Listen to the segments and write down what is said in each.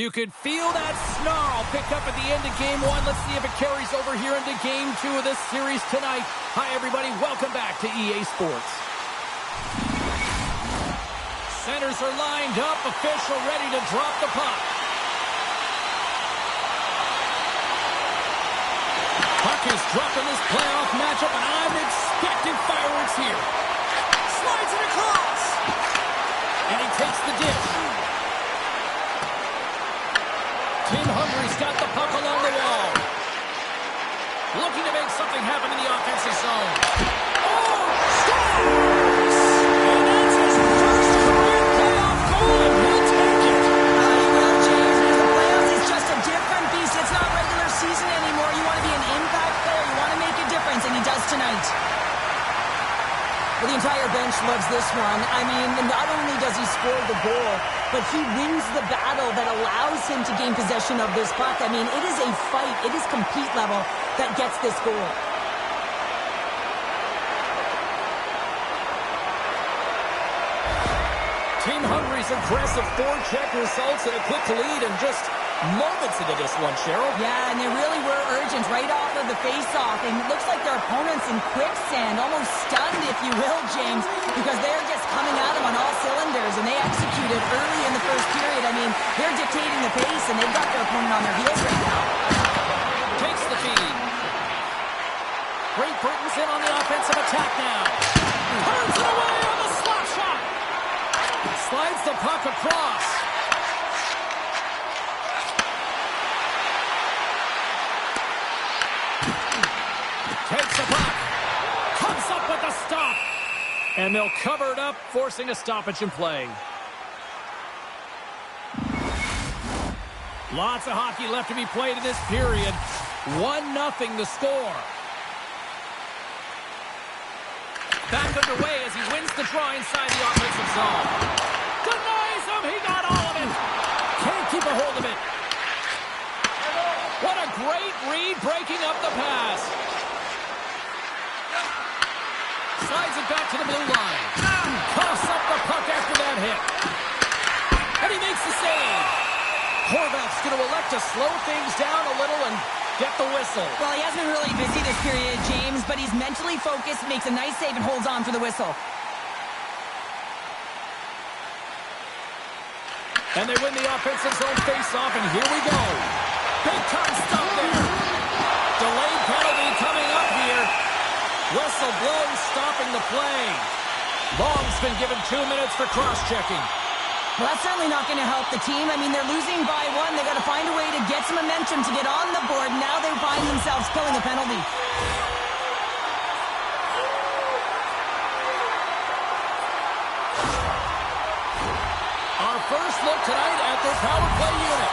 You could feel that snarl pick up at the end of Game 1. Let's see if it carries over here into Game 2 of this series tonight. Hi, everybody. Welcome back to EA Sports. Centers are lined up. Official ready to drop the puck. Puck is dropped in this playoff matchup, and I'm expecting fireworks here. Slides it across. And he takes the dish. Team Hungary's got the puck along the wall. Looking to make something happen in the offensive zone. Oh, scores! And that's his first career playoff goal, and he'll take it. You will, James. In the playoffs, it's just a different beast. It's not regular season anymore. You want to be an impact player. You want to make a difference, and he does tonight. Well, the entire bench loves this one. I mean, not only does he score the goal, but he wins the battle that allows him to gain possession of this puck. I mean, it is a fight. It is compete level that gets this goal. Team Hungary's aggressive forecheck results in a quick lead and just moments into this one, Cheryl. Yeah, and they really were urgent right off of the face-off. And it looks like their opponents in quicksand, almost stunned, if you will, James, because they're just coming at them on all cylinders, and they executed early in the first period. I mean, they're dictating the pace, and they've got their opponent on their heels right now. Takes the feed. Great Britain's in on the offensive attack now. Turns it away on the slap shot. Slides the puck across. Takes the puck. Comes up with a stop. And they'll cover it up, forcing a stoppage in play. Lots of hockey left to be played in this period. 1-0 the score. Back underway as he wins the draw inside the offensive zone. Denies him. He got all of it. Can't keep a hold of it. What a great read breaking up the pass. Slides it back to the blue line. Coughs up the puck after that hit. And he makes the save. Horvath's going to elect to slow things down a little and get the whistle. Well, he hasn't been really busy this period, James, but he's mentally focused, makes a nice save, and holds on for the whistle. And they win the offensive zone face-off, and here we go. Big-time stop there. Delayed penalty coming up here. Whistle blows, stopping the play. Long's been given 2 minutes for cross-checking. Well, that's certainly not going to help the team. I mean, they're losing by 1. They got to find a way to get some momentum to get on the board. Now they find themselves killing a penalty. Our first look tonight at their power play unit.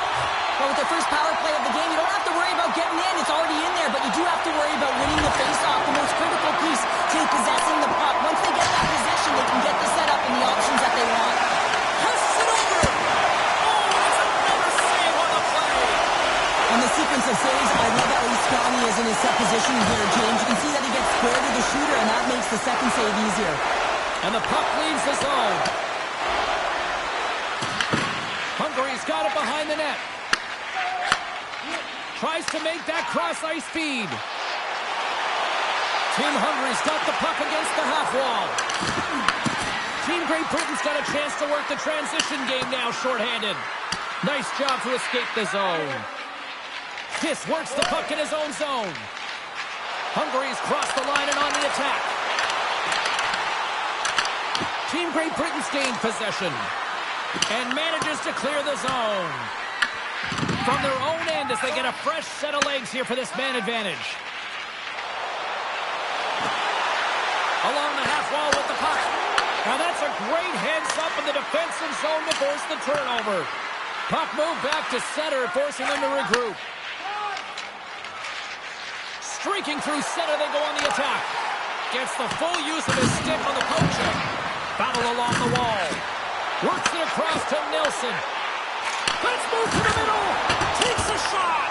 Well, with their first power play of the game, you don't have to worry about getting in. It's already in there, but you do have to worry about winning the face-off, the most critical piece to possessing the puck. Once they get that possession, they can get the setup and the options that they want. On the sequence of saves, I love how Scotty is in his set position here, James. You can see that he gets square to the shooter, and that makes the second save easier. And the puck leaves the zone. Hungary's got it behind the net. Tries to make that cross-ice feed. Team Hungary's got the puck against the half wall. Team Great Britain's got a chance to work the transition game now, shorthanded. Nice job to escape the zone. Kiss works the puck in his own zone. Hungary's crossed the line and on the attack. Team Great Britain's gained possession and manages to clear the zone. From their own end as they get a fresh set of legs here for this man advantage. Along the half wall with the puck. Now that's a great heads up in the defensive zone to force the turnover. Puck moved back to center, forcing them to regroup. Streaking through center, they go on the attack. Gets the full use of his stick on the poke check. Battle along the wall. Works it across to Nilsson. Let's move to the middle. Takes a shot.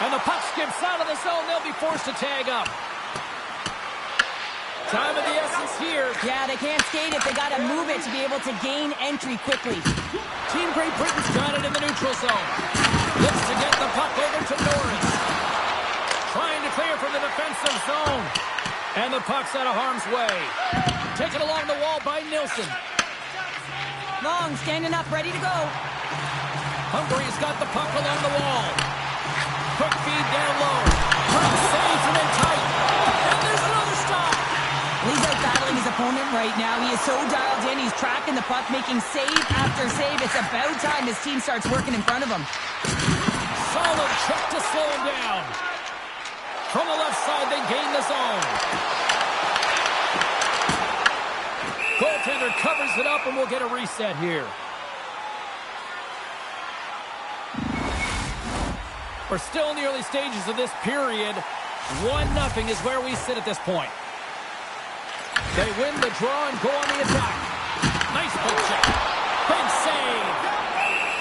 And the puck skips out of the zone. They'll be forced to tag up. Time of the essence here. Yeah, they can't skate it. They got to move it to be able to gain entry quickly. Team Great Britain's got it in the neutral zone. Looks to get the puck over to Norris. Trying to clear from the defensive zone. And the puck's out of harm's way. Taken along the wall by Nilsson. Long, standing up, ready to go. Hungary's got the puck along the wall. Quick feed down low. Quick save from in tight. And there's another stop. He's out battling his opponent right now. He is so dialed in. He's tracking the puck, making save after save. It's about time his team starts working in front of him. Solid check to slow him down. From the left side, they gain the zone. Goaltender covers it up, and we'll get a reset here. We're still in the early stages of this period. 1-0 is where we sit at this point. They win the draw and go on the attack. Nice poke check. Big save.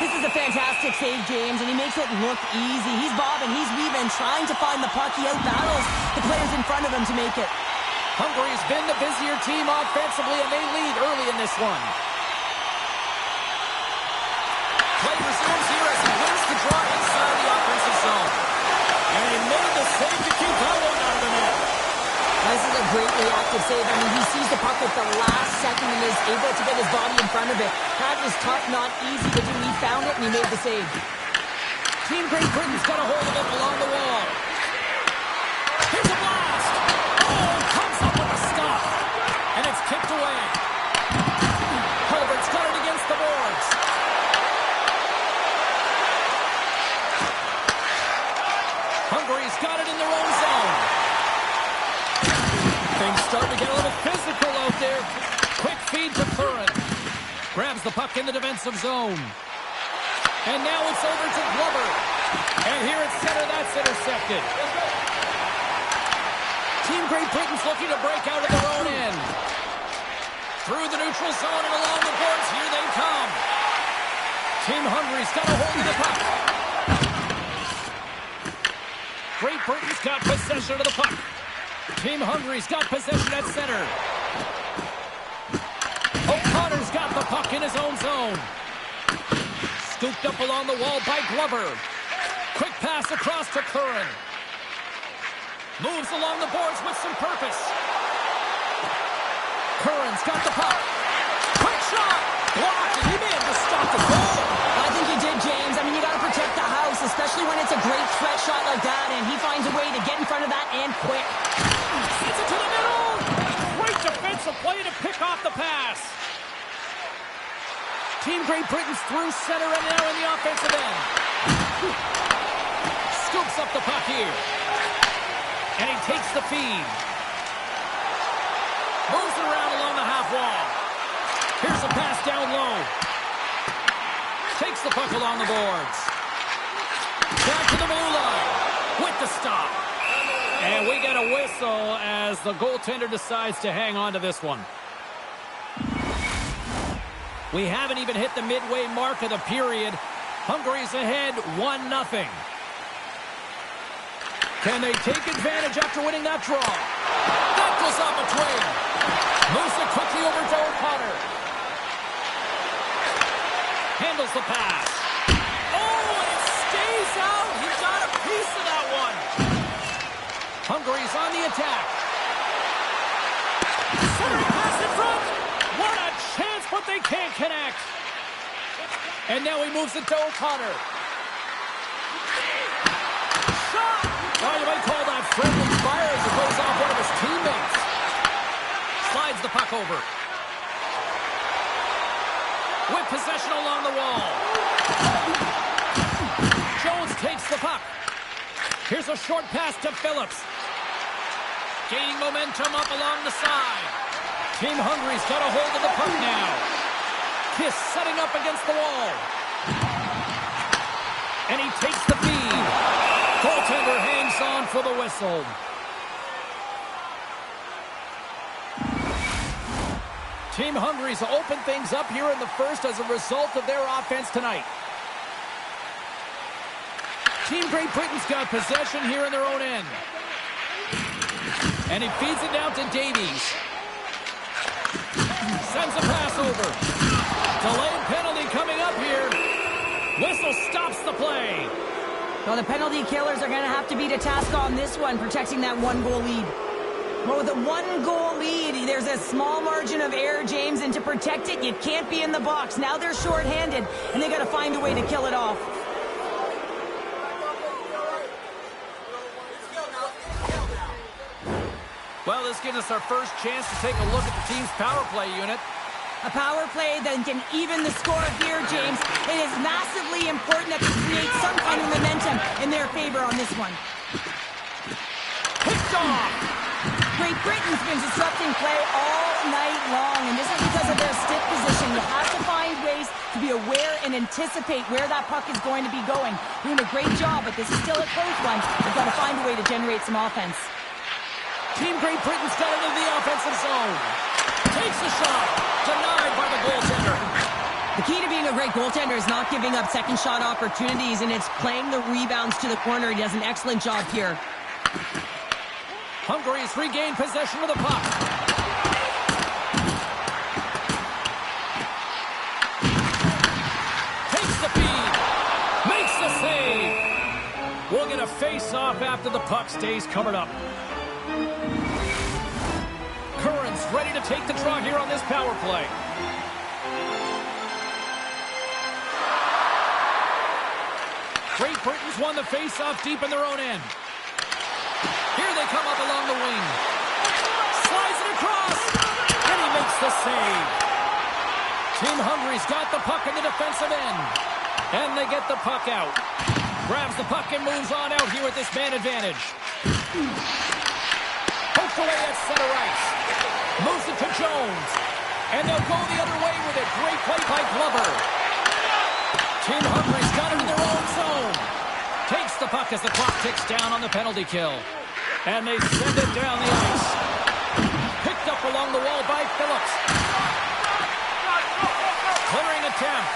This is a fantastic save, James, and he makes it look easy. He's bobbing, he's weaving, trying to find the puck. He out-battles the players in front of him to make it. Hungary's been the busier team offensively, and they lead early in this one. Play resumes here as he wins the draw inside the offensive zone. And he made the save to keep that one out of the net. This is a great reactive save. I mean, he sees the puck at the last second and is able to get his body in front of it. That was tough, not easy to do. He found it and he made the save. Team Great Britain's got a hold of it along the wall. Here's a blast. Oh, comes up with a stop. And it's kicked away. Culvert's got it against the boards. Hungary's got it in their own zone. Things starting to get a little physical out there. Quick feed to Curran. Grabs the puck in the defensive zone. And now it's over to Glover. And here at center, that's intercepted. Team Great Britain's looking to break out of their own end. Through the neutral zone and along the boards, here they come. Team Hungary's got a hold of the puck. Great Britain's got possession of the puck. Team Hungary's got possession at center. O'Connor's got the puck in his own zone. Scooped up along the wall by Glover. Quick pass across to Curran. Moves along the boards with some purpose. Curran's got the puck. Quick shot! Blocked, and he may have just stopped the goal. I think he did, James. I mean, you got to protect the house, especially when it's a great threat shot like that, and he finds a way to get in front of that and quick. Sends it to the middle. Great defensive play to pick off the pass. Team Great Britain's through center and now in the offensive end. Scoops up the puck here. And he takes the feed. Moves it around along the half wall. Here's a pass down low. Takes the puck along the boards. Back to the blue line. With the stop. And we get a whistle as the goaltender decides to hang on to this one. We haven't even hit the midway mark of the period. Hungary's ahead 1-0. Can they take advantage after winning that draw? That goes off between. Moves it quickly over to O'Connor. Handles the pass. Oh, and it stays out. He got a piece of that one. Hungary's on the attack. Centering pass in front. What a chance, but they can't connect. And now he moves it to O'Connor. Shot! Oh, you might call that friendly fire as it goes off one of his teammates. Slides the puck over. With possession along the wall. Jones takes the puck. Here's a short pass to Phillips. Gaining momentum up along the side. Team Hungary's got a hold of the puck now. Kiss setting up against the wall. And he takes the feed. Goaltender hangs on for the whistle. Team Hungary's opened things up here in the first as a result of their offense tonight. Team Great Britain's got possession here in their own end. And he feeds it down to Davies. Sends a pass over. Delayed penalty coming up here. Whistle stops the play. Well, the penalty killers are going to have to be to task on this one, protecting that one-goal lead. Well, with a one-goal lead, there's a small margin of error, James, and to protect it, you can't be in the box. Now they're short-handed, and they got to find a way to kill it off. Well, this gives us our first chance to take a look at the team's power play unit. A power play that can even the score here, James. It is massively important that they create some kind of momentum in their favor on this one. Picked off! Great Britain's been disrupting play all night long, and this is because of their stick position. You have to find ways to be aware and anticipate where that puck is going to be going. Doing a great job, but this is still a close one. They've got to find a way to generate some offense. Team Great Britain's got into the offensive zone. Takes a shot. Denied by the goaltender. The key to being a great goaltender is not giving up second shot opportunities, and it's playing the rebounds to the corner. He does an excellent job here. Hungary's regained possession of the puck. Takes the feed. Makes the save. We'll get a face-off after the puck stays covered up. Curran's ready to take the draw here on this power play. Great Britain's won the face-off deep in their own end. Here they come up along the wing. Slides it across, and he makes the save. Team Hungary's got the puck in the defensive end, and they get the puck out. Grabs the puck and moves on out here with this man advantage. Poked away at center ice. Moves it to Jones, and they'll go the other way with it. Great play by Glover. Team Hungary's got it in their own zone. Takes the puck as the clock ticks down on the penalty kill. And they send it down the ice. Picked up along the wall by Phillips. Clearing attempt.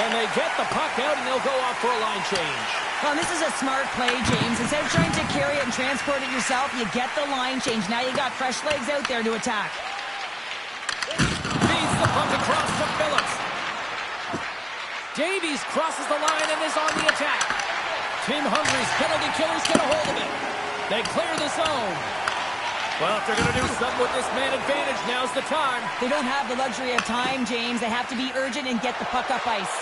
And they get the puck out, and they'll go off for a line change. Well, this is a smart play, James. Instead of trying to carry it and transport it yourself, you get the line change. Now you got fresh legs out there to attack. Feeds the puck across to Phillips. Davies crosses the line and is on the attack. Team Hungary's penalty killers get a hold of it. They clear the zone. Well, if they're going to do something with this man advantage, now's the time. They don't have the luxury of time, James. They have to be urgent and get the puck up ice.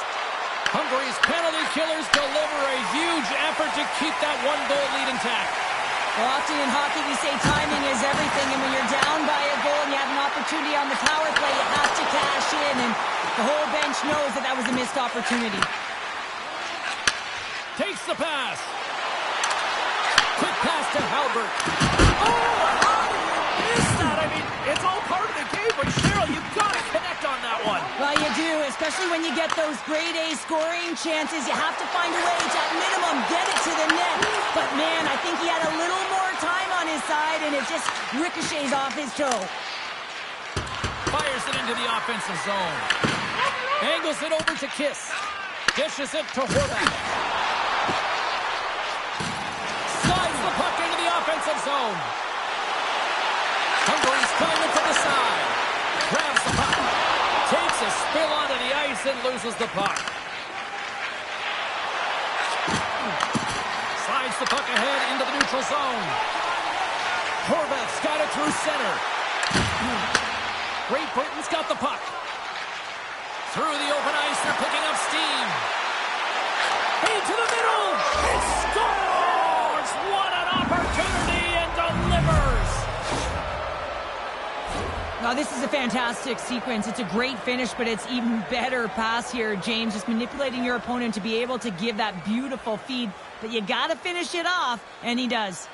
Hungary's penalty killers deliver a huge effort to keep that one-goal lead intact. Well, often in hockey we say timing is everything, and when you're down by a goal and you have an opportunity on the power play, you have to cash in, and the whole bench knows that that was a missed opportunity. Takes the pass. Quick pass to Halbert. Oh, how do you miss that? I mean, it's all part of the game, but Cheryl, you've got to connect on that one. Well, you do, especially when you get those grade A scoring chances. You have to find a way to, at minimum, get it to the net. But, man, I think he had a little more time on his side, and it just ricochets off his toe. Fires it into the offensive zone. Angles it over to Kiss. Dishes it to Horvath. Slides the puck into the offensive zone. Hungary's climbing to the side. Grabs the puck. Takes a spill onto the ice and loses the puck. Slides the puck ahead into the neutral zone. Horvath's got it through center. Great Britain's got the puck. Through the open ice, they're picking up steam. Into the middle. It scores! What an opportunity, and delivers! Now, this is a fantastic sequence. It's a great finish, but it's even better pass here, James. Just manipulating your opponent to be able to give that beautiful feed. But you got to finish it off, and he does.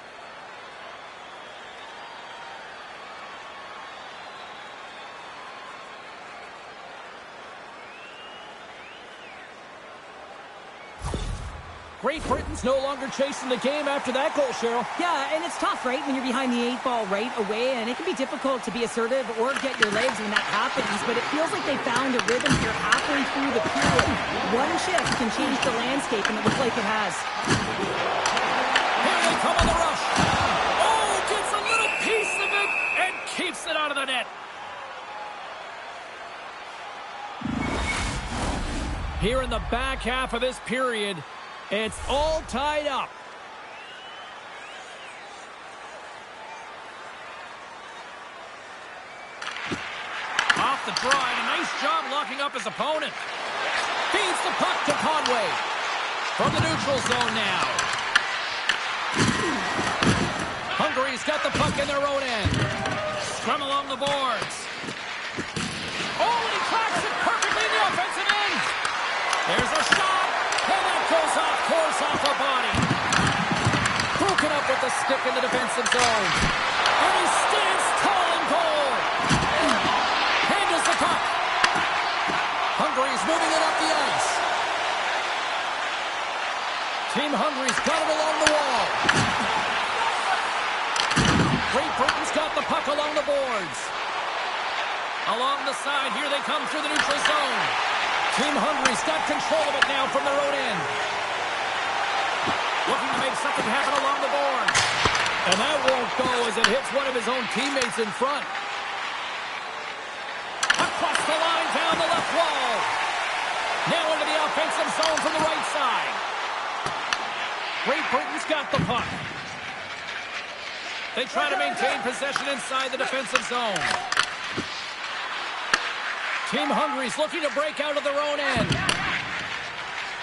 Great Britain's no longer chasing the game after that goal, Cheryl. Yeah, and it's tough, right, when you're behind the 8-ball right away, and it can be difficult to be assertive or get your legs when that happens, but it feels like they found a rhythm here halfway through the period. One shift can change the landscape, and it looks like it has. Here they come on the rush. Oh, gets a little piece of it and keeps it out of the net. Here in the back half of this period, it's all tied up. Off the drive, a nice job locking up his opponent. Feeds the puck to Conway. From the neutral zone now. Hungary's got the puck in their own end. Scrum along the boards. Oh, and he cracks it perfectly in the offensive end. There's a shot, and that goes off course off a body. Broken up with the stick in the defensive zone. And he stands tall in goal. Handles the puck. Hungary's moving it up the ice. Team Hungary's got it along the wall. Great Britain's got the puck along the boards. Along the side, here they come through the neutral zone. Team Hungary's got control of it now from their own end. Looking to make something happen along the boards. And that won't go as it hits one of his own teammates in front. Across the line, down the left wall. Now into the offensive zone from the right side. Great Britain's got the puck. They try to maintain possession inside the defensive zone. Team Hungary's looking to break out of their own end.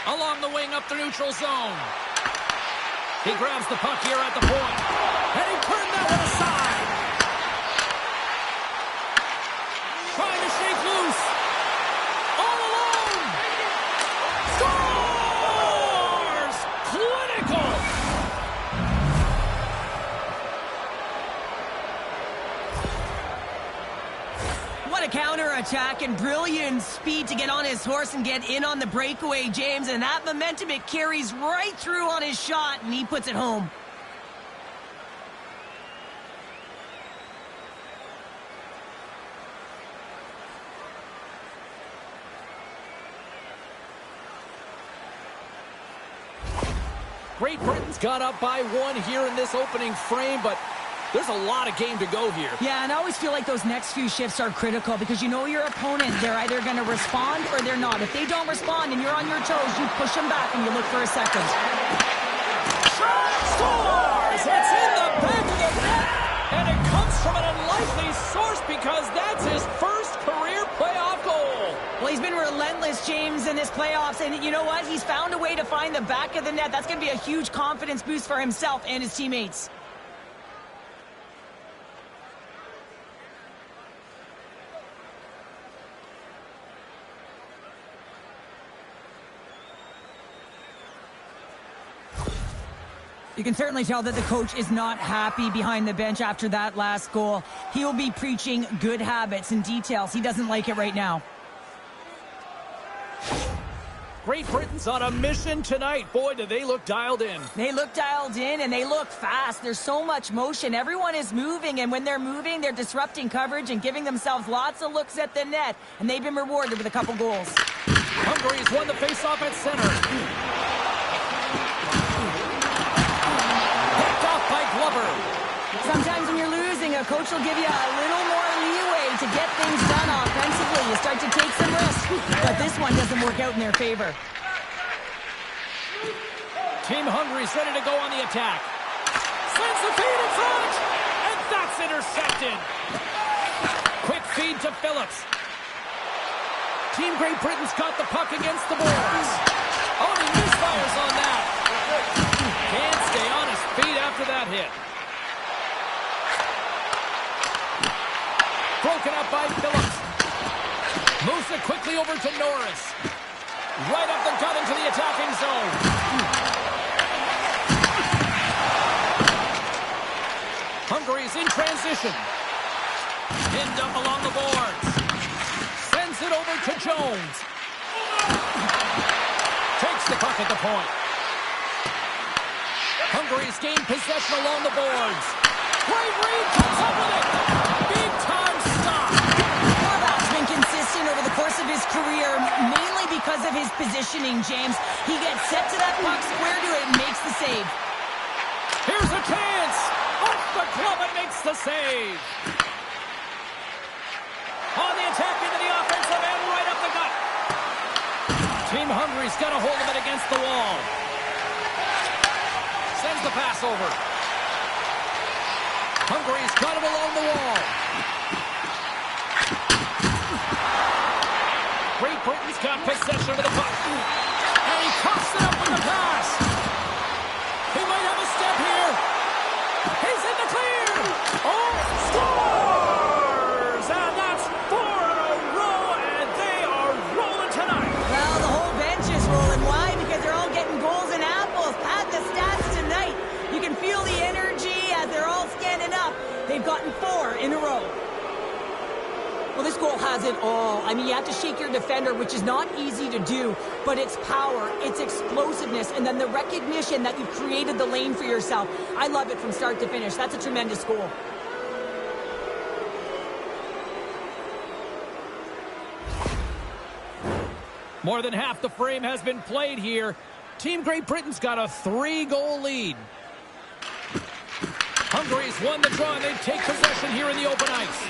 Along the wing up the neutral zone. He grabs the puck here at the point. And he turned that one aside. Trying to shake loose. All alone. Scores! Clinical! What a counter-attack and brilliant speed to get on his horse and get in on the breakaway, James. And that momentum, it carries right through on his shot, and he puts it home. Great Britain's got up by one here in this opening frame, but there's a lot of game to go here. Yeah, and I always feel like those next few shifts are critical because you know your opponent, they're either going to respond or they're not. If they don't respond and you're on your toes, you push them back and you look for a second. Scores! It's in the back of the net! And it comes from an unlikely source because that's his first career playoff goal. Well, he's been relentless, James, in this playoffs, and you know what? He's found a way to find the back of the net. That's going to be a huge confidence boost for himself and his teammates. You can certainly tell that the coach is not happy behind the bench after that last goal. He will be preaching good habits and details. He doesn't like it right now. Great Britain's on a mission tonight. Boy, do they look dialed in. They look dialed in, and they look fast. There's so much motion. Everyone is moving, and when they're moving, they're disrupting coverage and giving themselves lots of looks at the net, and they've been rewarded with a couple goals. Hungary's won the faceoff at center. By Glover. Sometimes when you're losing, a coach will give you a little more leeway to get things done offensively. You start to take some risks, but this one doesn't work out in their favor. Team Hungary's ready to go on the attack. Sends the feed in front, and that's intercepted. Quick feed to Phillips. Team Great Britain's got the puck against the boards. Oh, he misfires on that. Can't stay on his feet after that hit. Broken up by Phillips. Moves it quickly over to Norris. Right up the gut into the attacking zone. Hungary's in transition. Pinned up along the boards. Sends it over to Jones. Takes the puck at the point. Hungary's gained possession along the boards. Great read, comes up with it. Big time stop. Horvat's been consistent over the course of his career, mainly because of his positioning, James. He gets set to that puck, square to it, and makes the save. Here's a chance. Off the glove and makes the save. On the attack into the offensive end, right up the gut. Team got a hold of it against the wall. Sends the pass over. Hungary's got it along the wall. Great Britain's got possession of the puck. And he coughs it up with the pass. He might have a step here. He's in the clear. Oh, scores! And that's 4 in a row, and they are rolling tonight. Well, the whole bench is rolling. Why? Because they're all getting goals and apples. Pad the stats tonight. You can feel the energy as they're all standing up. They've gotten 4 in a row. Well, this goal has it all. I mean, you have to shake your defender, which is not easy to do, but it's power, it's explosiveness, and then the recognition that you've created the lane for yourself. I love it from start to finish. That's a tremendous goal. More than half the frame has been played here. Team Great Britain's got a 3-goal lead. Hungary's won the draw, and they take possession here in the open ice.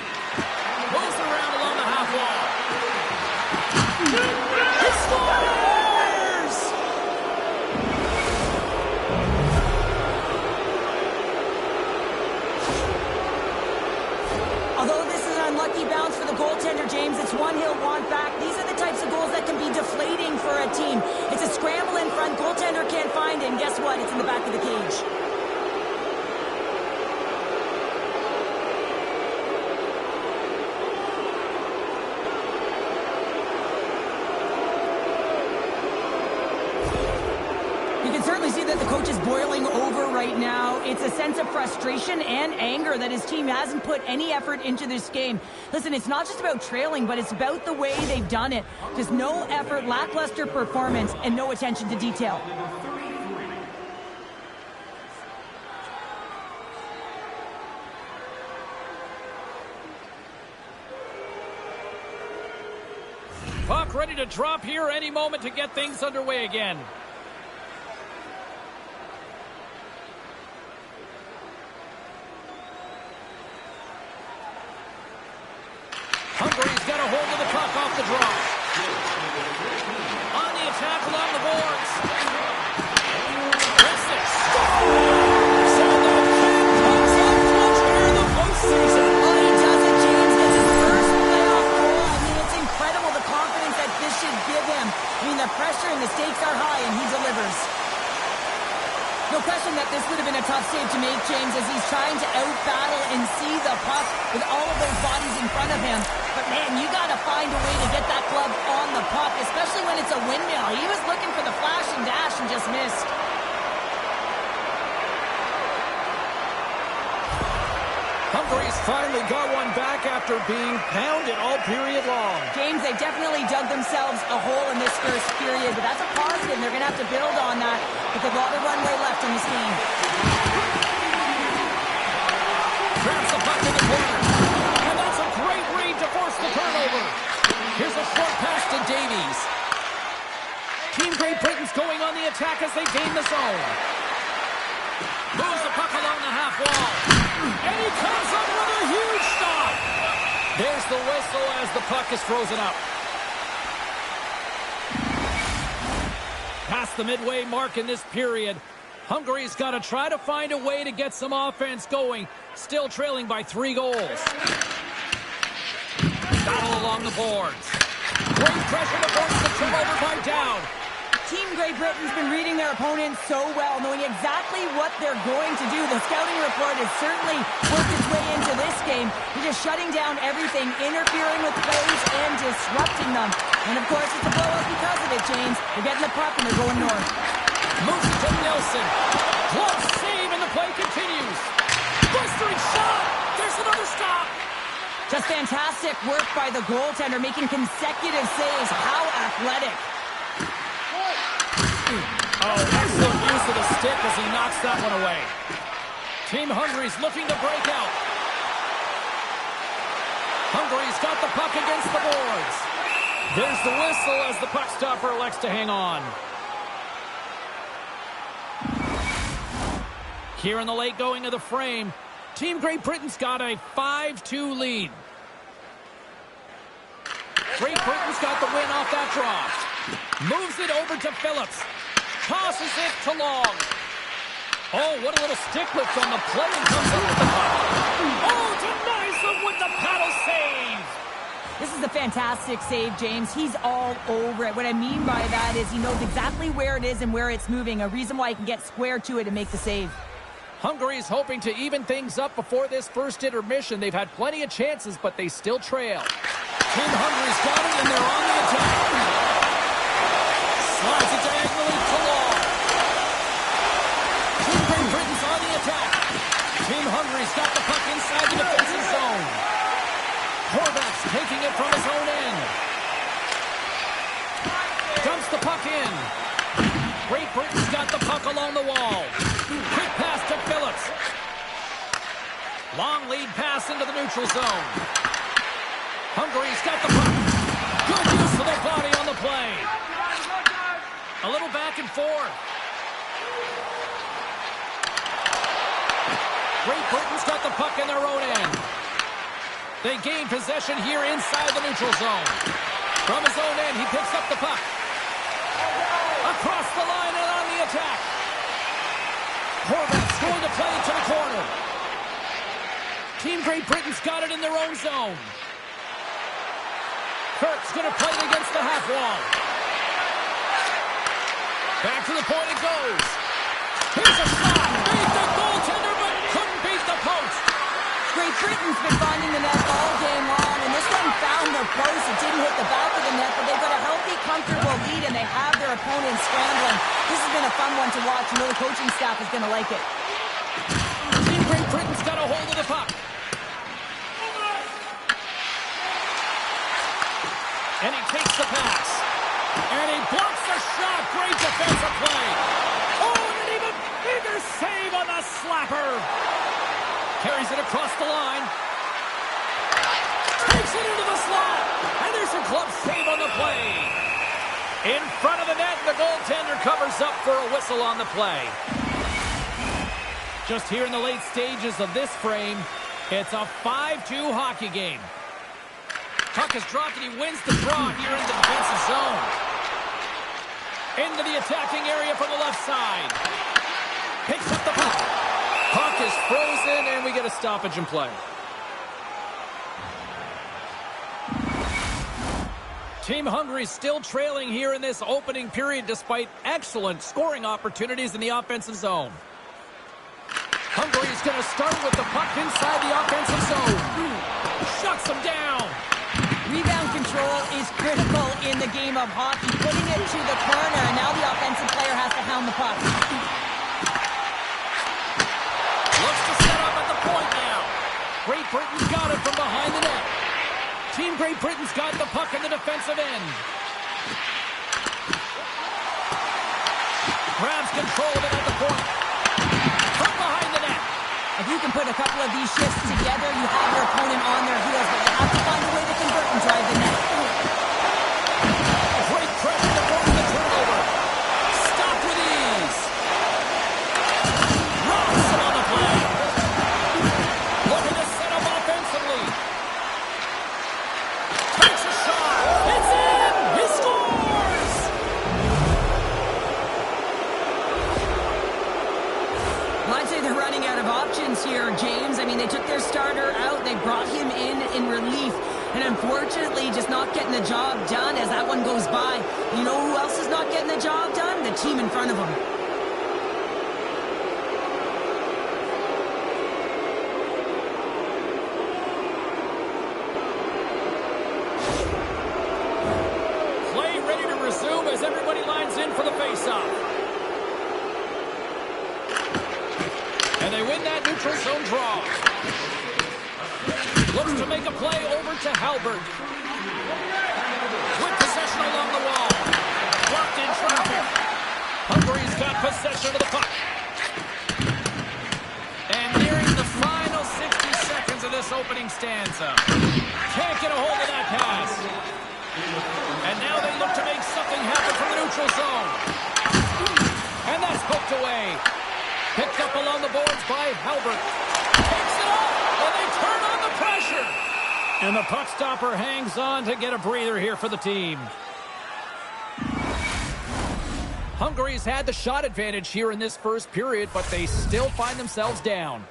Moves around along the half wall. He scores! Although this is an unlucky bounce for the goaltender, James, it's one he'll want back. These are the types of goals that can be deflating for a team. It's a scramble in front, goaltender can't find it, and guess what? It's in the back of the cage. Certainly see that the coach is boiling over right now. It's a sense of frustration and anger that his team hasn't put any effort into this game. Listen, it's not just about trailing, but it's about the way they've done it. Just no effort, lackluster performance, and no attention to detail. Puck ready to drop here any moment to get things underway again. Hungary's got a hold of the puck off the draw. On the attack along the boards. That's it. Scores! And the kid comes up clutch here in the postseason. Oh, he does it, James. It's his first playoff goal. I mean, it's incredible the confidence that this should give him. I mean, the pressure and the stakes are high, and he delivers. No question that this would have been a tough save to make, James, as he's trying to out-battle and see the puck with all of those bodies in front of him. But, man, you got to find a way to get that glove on the puck, especially when it's a windmill. He was looking for the flash and dash and just missed. Hungary's finally got one back after being pounded all period long. James, they definitely dug themselves a hole in this first period, but that's a positive. They're going to have to build on that with a lot of runway left in this game. Grabs the puck in the corner. And that's a great read to force the turnover. Here's a short pass to Davies. Team Great Britain's going on the attack as they gain the zone. Moves the puck along the half wall. And he comes up with a huge stop. There's the whistle as the puck is frozen up. Past the midway mark in this period, Hungary's got to try to find a way to get some offense going, still trailing by 3 goals. Battle along the boards. Great pressure to force the turnover by Dowd. Team Great Britain's been reading their opponents so well, knowing exactly what they're going to do. The scouting report has certainly worked its way into this game. They're just shutting down everything, interfering with plays, and disrupting them. And, of course, it's a blowout because of it, James. They're getting the puck, and they're going north. Moves it to Nelson. Close save, and the play continues. Blistering shot. There's another stop. Just fantastic work by the goaltender, making consecutive saves. How athletic. Oh, excellent use of the stick as he knocks that one away. Team Hungary's looking to break out. Hungary's got the puck against the boards. There's the whistle as the puck stopper elects to hang on. Here in the late going of the frame, Team Great Britain's got a 5-2 lead. Great Britain's got the win off that draw. Moves it over to Phillips. Tosses it to Long. Oh, what a little stick lift on the play and comes up with the puck. Oh, denies them with the paddle save. This is a fantastic save, James. He's all over it. What I mean by that is he knows exactly where it is and where it's moving. A reason why he can get square to it and make the save. Hungary's hoping to even things up before this first intermission. They've had plenty of chances, but they still trail. Team Hungary's got it, and they're on the attack. Slides it diagonally to Long. Team Great Britain's on the attack. Team Hungary's got the puck inside the defensive zone. Horvat's taking it from his own end. Dumps the puck in. Great Britain's got the puck along the wall. Quick pass to Phillips. Long lead pass into the neutral zone. Hungary's got the puck. Good use of their body on the play. A little back and forth. Great Britain's got the puck in their own end. They gain possession here inside the neutral zone. From his own end, he picks up the puck. Across the line and on the attack. Horvat's going to play it to the corner. Team Great Britain's got it in their own zone. Kirk's going to play it against the half wall. Back to the point it goes. Here's a shot. Beat the goaltender, but couldn't beat the post. Great Britain's been finding the net all game long, and this one found their post. It didn't hit the back of the net, but they've got a healthy, comfortable lead, and they have their opponent scrambling. This has been a fun one to watch. You know the coaching staff is going to like it. Team Great Britain's got a hold of the puck. And he takes the pass. And he blocks the shot. Great defensive play. Oh, and an even bigger save on the slapper. Carries it across the line. Takes it into the slot. And there's a glove save on the play. In front of the net, the goaltender covers up for a whistle on the play. Just here in the late stages of this frame, it's a 5-2 hockey game. Puck is dropped and he wins the draw here in the defensive zone. Into the attacking area from the left side. Picks up the puck. Puck is frozen and we get a stoppage in play. Team Hungary still trailing here in this opening period despite excellent scoring opportunities in the offensive zone. Hungary is going to start with the puck inside the offensive zone. Shuts them down. Rebound control is critical in the game of hockey. Putting it to the corner, and now the offensive player has to hound the puck. Looks to set up at the point now. Great Britain's got it from behind the net. Team Great Britain's got the puck in the defensive end. Grabs control of it at the point. From behind the net. If you can put a couple of these shifts together, you have your opponent on their heels, but you have to find a way to convert and drive the net. Great pressure to force the turnover. Stopped with ease. Robinson on the play. Looking to set up offensively. Takes a shot. It's in. He scores. Well, I'd say they're running out of options here, James. I mean, they took their starter out. They brought him in relief. And unfortunately, just not getting the job done as that one goes by. You know who else is not getting the job done? The team in front of them. Play ready to resume as everybody lines in for the faceoff. And they win that neutral zone draw. Looks to make a play over to Halbert. With possession along the wall. Blocked in traffic. Hungary's got possession of the puck. And nearing the final 60 seconds of this opening stanza. Can't get a hold of that pass. And now they look to make something happen from the neutral zone. And that's poked away. Picked up along the boards by Halbert. Takes it off, and they turn on the pressure. And the puck stopper hangs on to get a breather here for the team. Hungary's had the shot advantage here in this first period, but they still find themselves down.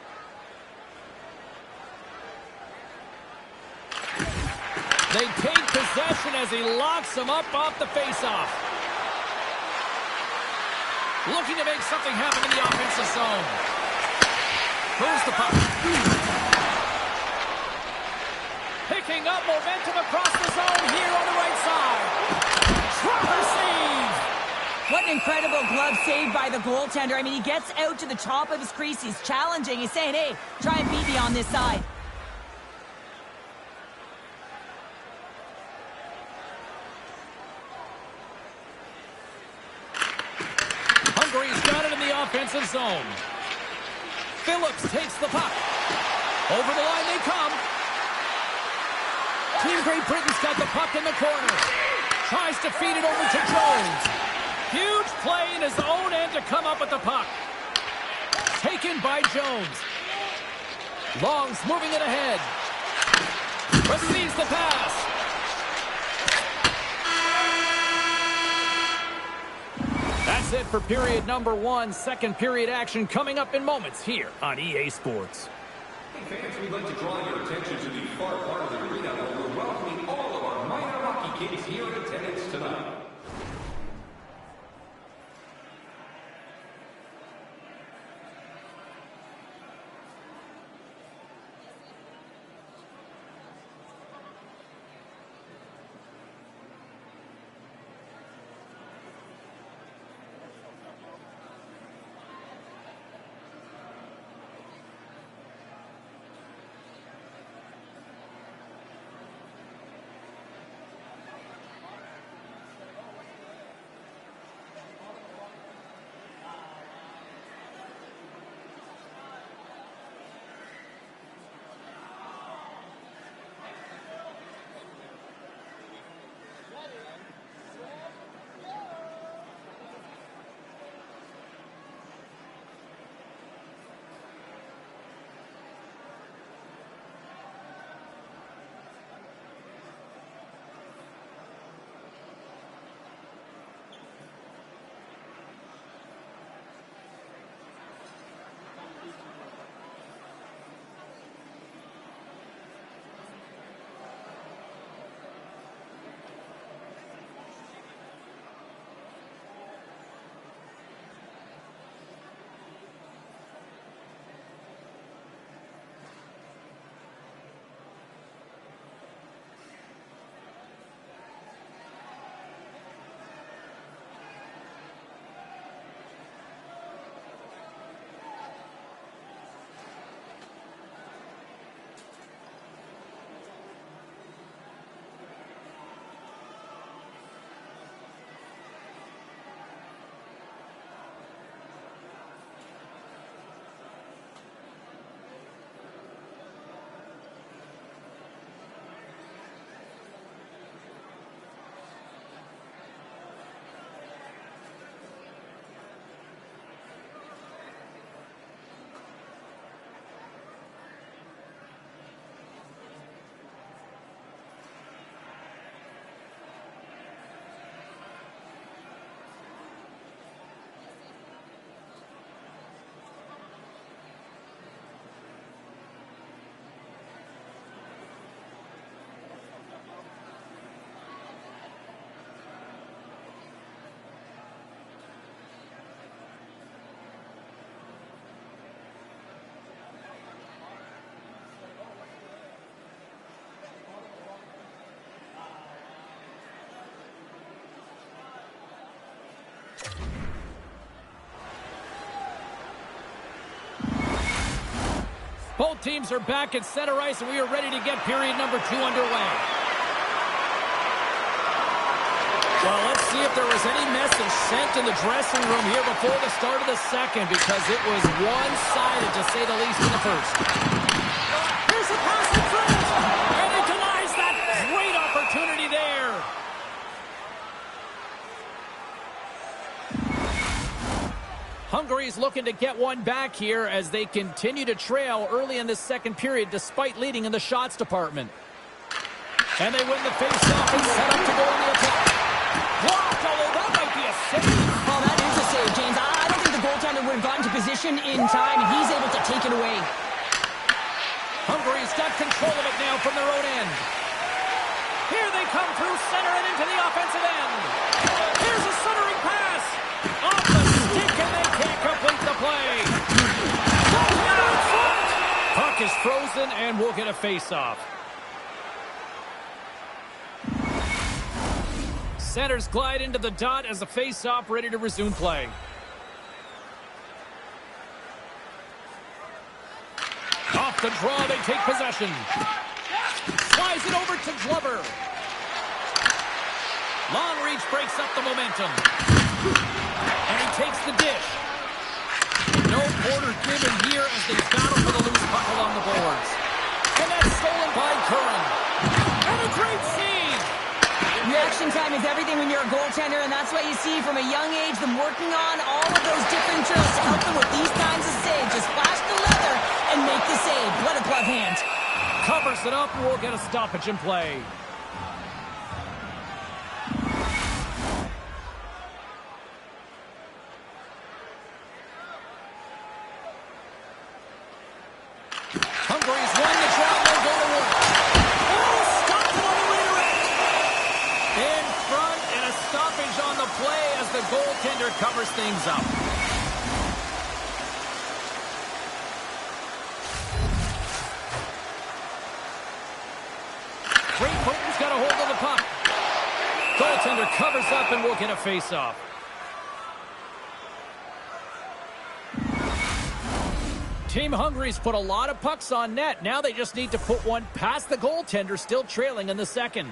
They take possession as he locks him up off the faceoff. Looking to make something happen in the offensive zone. Throws the puck. Picking up momentum across the zone here on the right side. Trapper save! What an incredible glove save by the goaltender. I mean, he gets out to the top of his crease. He's challenging. He's saying, hey, try and beat me on this side. Hungary's got it in the offensive zone. Phillips takes the puck. Over the line they come. Team Great Britain's got the puck in the corner. Tries to feed it over to Jones. Huge play in his own end to come up with the puck. Taken by Jones. Long's moving it ahead. Receives the pass. That's it for period number 1. Second period action coming up in moments here on EA Sports. Hey fans, we'd like to draw your attention to the far part of the arena where we're welcoming all of our minor hockey kids here in attendance tonight. Both teams are back at center ice, and we are ready to get period number 2 underway. Well, let's see if there was any message sent in the dressing room here before the start of the second, because it was one-sided, to say the least, in the first. Here's a pass in front. And he denies that great opportunity there. Hungary's looking to get one back here as they continue to trail early in the second period despite leading in the shots department. And they win the faceoff and set up to go on the attack. Blocked, although that might be a save. Well, that save, James. I don't think the goaltender would have gotten to position in time, and he's able to take it away. Hungary's got control of it now from their own end. Here they come through center and into the offensive end. Here's a centering pass. Off the stick, and they can't complete the play. Out front. Puck is frozen, and we'll get a face-off. Centers glide into the dot as a face-off ready to resume play. Off the draw, they take possession. Slides it over to Glover. Long reach breaks up the momentum. And he takes the dish. No quarter given here as they battle for the loose puck along the boards. And that's stolen by Curran. And a great save. Reaction time is everything when you're a goaltender, and that's what you see from a young age, them working on all of those different drills to help them with these kinds of saves. Just flash the leather and make the save. What a glove hand. Covers it up, and we'll get a stoppage in play. Hungary's won the draw, they'll go to work. Oh, stopped it on the redirect. In front, and a stoppage on the play as the goaltender covers things up. Great Britain's got a hold of the puck. Goaltender covers up, and we'll get a face-off. Team Hungary's put a lot of pucks on net. Now they just need to put one past the goaltender, still trailing in the second.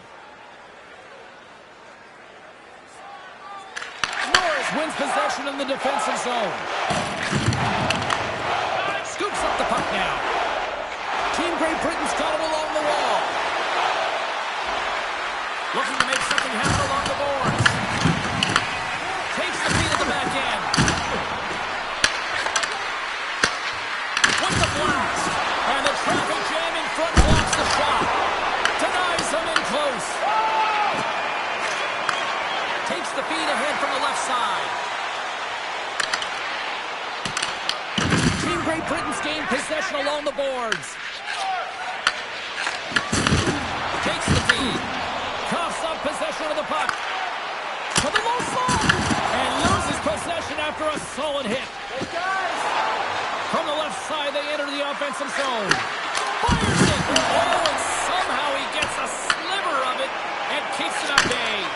Norris wins possession in the defensive zone. Scoops up the puck now. Team Great Britain's got it along the wall. Looking to make something happen along the boards. Takes the feed at the back end. With the blast. And the traffic jam in front blocks the shot. Denies him in close. Takes the feed ahead from the left side. Team Great Britain's gained possession along the boards. Takes the feed. Coughs up possession of the puck. To the low slot. And loses possession after a solid hit. Hey guys. From the left side, they enter the offensive zone. Fires it. Oh, and somehow he gets a sliver of it and keeps it at bay.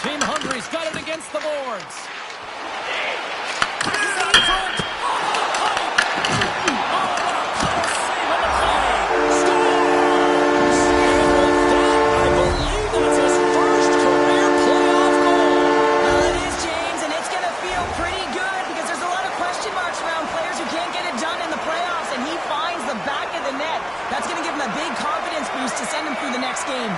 Team Hungary's got it against the boards. This is out in front. Off the pipe. Oh, what a power save on the play. Scores! And with that, I believe that's his first career playoff goal. Well, it is, James, and it's going to feel pretty good because there's a lot of question marks around players who can't get it done in the playoffs, and he finds the back of the net. That's going to give him a big confidence boost to send him through the next game.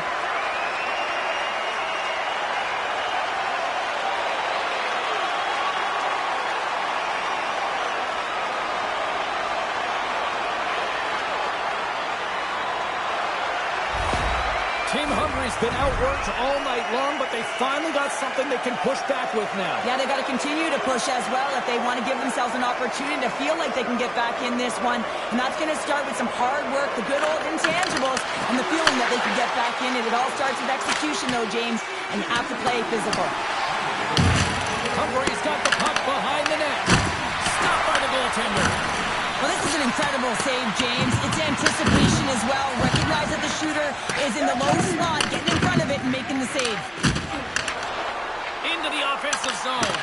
Team Hungary's been outworked all night long, but they finally got something they can push back with now. Yeah, they've got to continue to push as well if they want to give themselves an opportunity to feel like they can get back in this one. And that's going to start with some hard work, the good old intangibles, and the feeling that they can get back in it. It all starts with execution, though, James, and you have to play physical. Hungary's got the puck behind the net. Stopped by the goaltender. Well, this is an incredible save, James. It's anticipation as well. Recognize that the shooter is in the low slot, getting in front of it and making the save. Into the offensive zone.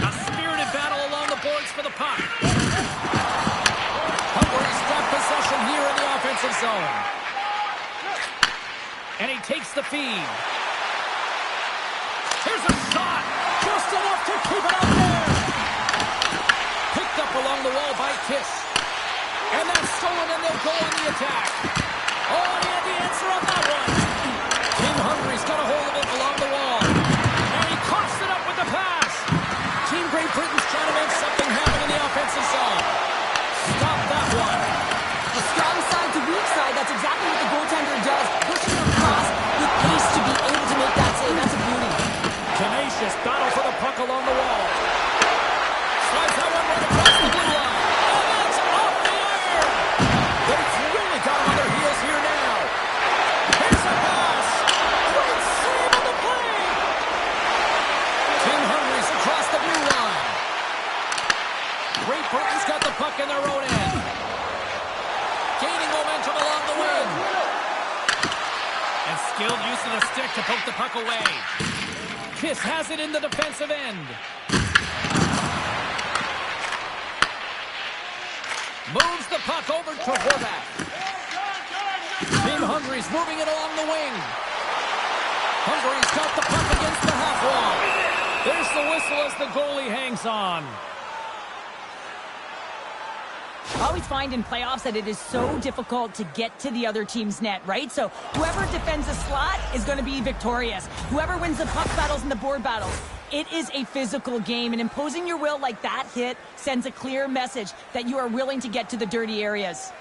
A spirited battle along the boards for the puck. Hungary's got possession here in the offensive zone. And he takes the feed. Here's a shot. Just enough to keep it out there. Picked up along the wall by Kiss. And that's stolen, and they'll go on the attack. Oh, and he had the answer on that one. Team Hungary's got a hold of it along the wall. And he coughs it up with the pass. Team Great Britain's trying to make something happen in the offensive zone. Stop that one. A strong side to weak side, that's exactly what the goaltender does. Pushing across with pace to be able to make that save. That's a beauty. to poke the puck away. Kiss has it in the defensive end. Moves the puck over to Horvath. Team Hungary's moving it along the wing. Hungary's got the puck against the half wall. There's the whistle as the goalie hangs on. I always find in playoffs that it is so difficult to get to the other team's net, right? So whoever defends a slot is going to be victorious. Whoever wins the puck battles and the board battles. It is a physical game, and imposing your will like that hit sends a clear message that you are willing to get to the dirty areas.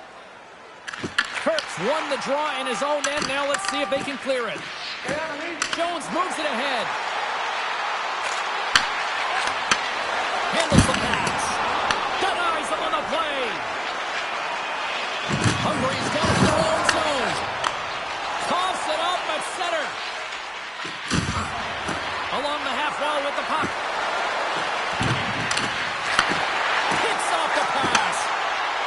Kurtz won the draw in his own end. Now let's see if they can clear it. Jones moves it ahead. Handles the pass. Denies him on the play. Hungary's got it in their own zone. Coughs it up at center. Along the half wall with the puck. Picks off the pass.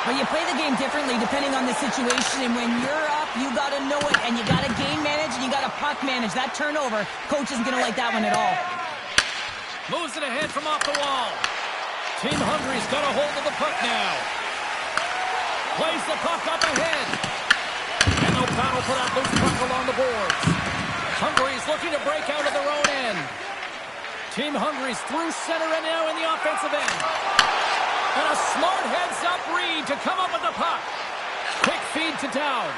Well, you play the game differently depending on the situation, and when you're up, you got to know it, and you got to game manage, and you got to puck manage. That turnover, coach isn't going to like that one at all. Moves it ahead from off the wall. Team Hungary's got a hold of the puck now. Plays the puck up ahead. And no battle for that loose puck along the boards. Hungary's looking to break out of their own end. Team Hungary's through center and now in the offensive end. And a smart heads-up read to come up with the puck. Quick feed to Dowd.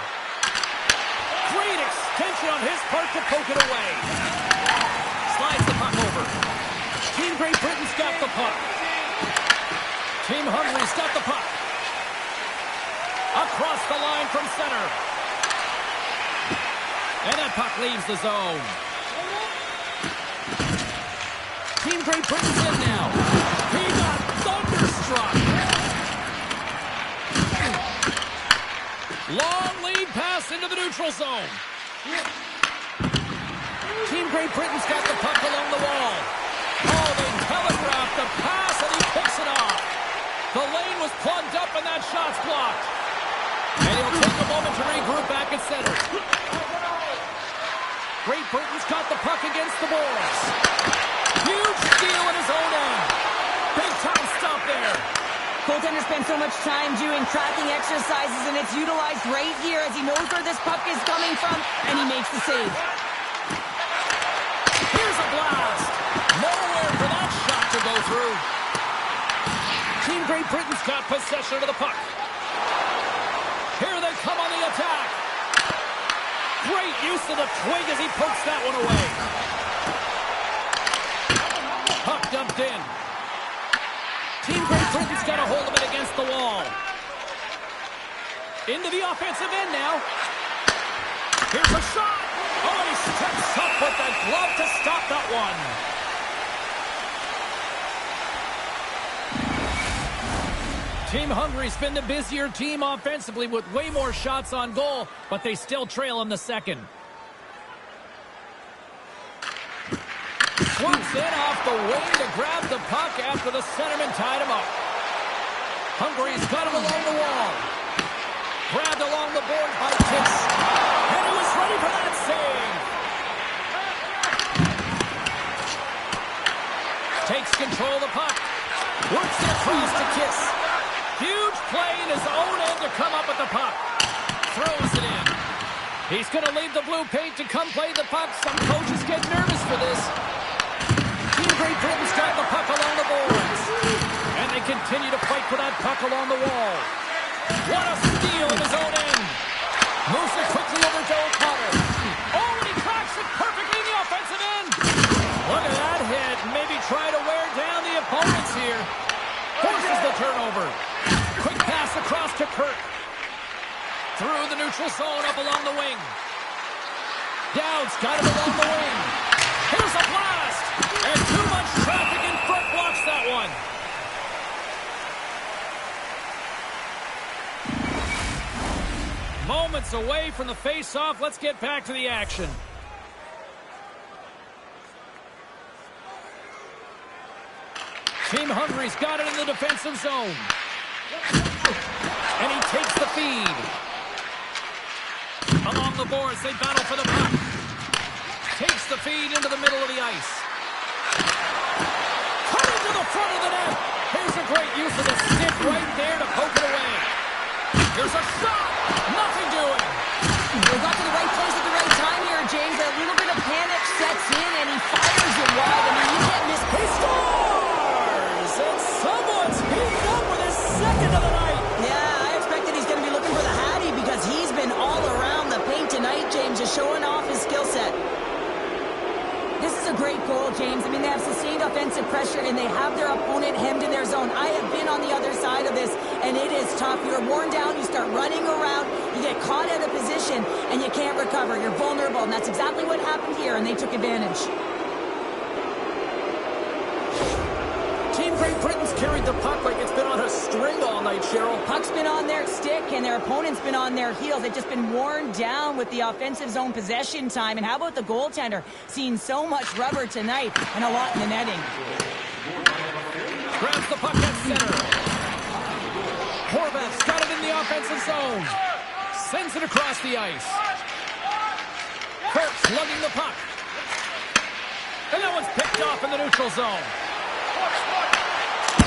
Great extension on his part to poke it away. Slides the puck over. Team Great Britain's got the puck. Team Hungary's got the puck. Across the line from center. And that puck leaves the zone. Team Great Britain's in now. He got thunderstruck. Long lead pass into the neutral zone. Team Great Britain's got the puck along the wall. Oh, they telegraphed the pass and he picks it off. The lane was plugged up and that shot's blocked. And he'll take a moment to regroup back at center. Great Britain's got the puck against the boards. Huge steal in his own end. Big time stop there. Goaltender spends so much time doing tracking exercises, and it's utilized right here as he knows where this puck is coming from, and he makes the save. Here's a blast. Nowhere for that shot to go through. Team Great Britain's got possession of the puck. Here they come on the attack. Great use of the twig as he pokes that one away. Puck dumped in. Team Great Britain's got a hold of it against the wall. Into the offensive end now. Here's a shot. Oh, and he steps up with the glove to stop that one. Team Hungary's been the busier team offensively with way more shots on goal, but they still trail in the second. Swoops in off the wing to grab the puck after the centerman tied him up. Hungary's got him along the wall. Grabbed along the board by Kiss. And he was ready for that save. Takes control of the puck. Works it across to Kiss. Huge play in his own end to come up with the puck. Throws it in. He's going to leave the blue paint to come play the puck. Some coaches get nervous for this. Team Great Britain's got the puck along the boards. And they continue to fight for that puck along the wall. What a steal in his own end. Moves it quickly over to O'Connor. Oh, and he cracks it perfectly in the offensive end. Look at that hit. Maybe try to wear down the opponents here. Forces the turnover. Quick pass across to Kirk. Through the neutral zone up along the wing. Dowd's got it along the wing. Here's a blast. And too much traffic in front blocks that one. Moments away from the face-off. Let's get back to the action. Team Hungary's got it in the defensive zone. And he takes the feed. Along the boards, they battle for the puck. Takes Takes the feed into the middle of the ice. Cutting to the front of the net. Here's a great use of the stick right there to poke it away. Here's a shot. Nothing doing. They got to the right place at the right time here, James. A little bit of panic sets in, and he fires it wide. I mean, you can't miss. He scores! And someone's heating up with his second of the night. Yeah, I expected he's going to be looking for the Hattie because he's been all around the paint tonight, James, just showing off his skill set. This is a great goal, James. I mean, they have sustained offensive pressure, and they have their opponent hemmed in their zone. I have been on the other side of this, and it is tough. You're worn down. You start running around. You get caught out of position, and you can't recover. You're vulnerable, and that's exactly what happened here, and they took advantage. Team Great Britain's carried the puck like it's been on a string all night, Cheryl. Puck's been on their stick, and their opponent's been on their heels. They've just been worn down with the offensive zone possession time. And how about the goaltender? Seeing so much rubber tonight and a lot in the netting. Grabs the puck at center. Horvath's got it in the offensive zone. Sends it across the ice. Kirk's lugging the puck. And that one's picked off in the neutral zone.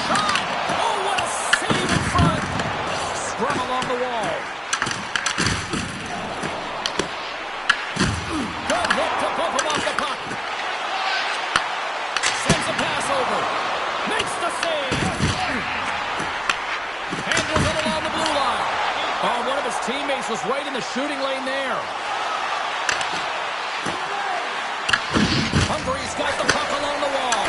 Shot! Oh, what a save in front! Scrum along the wall. Good hit to bump him off the puck. Sends a pass over. Makes the save. Handles it along the blue line. Oh, one of his teammates was right in the shooting lane there. Hungary's got the puck along the wall.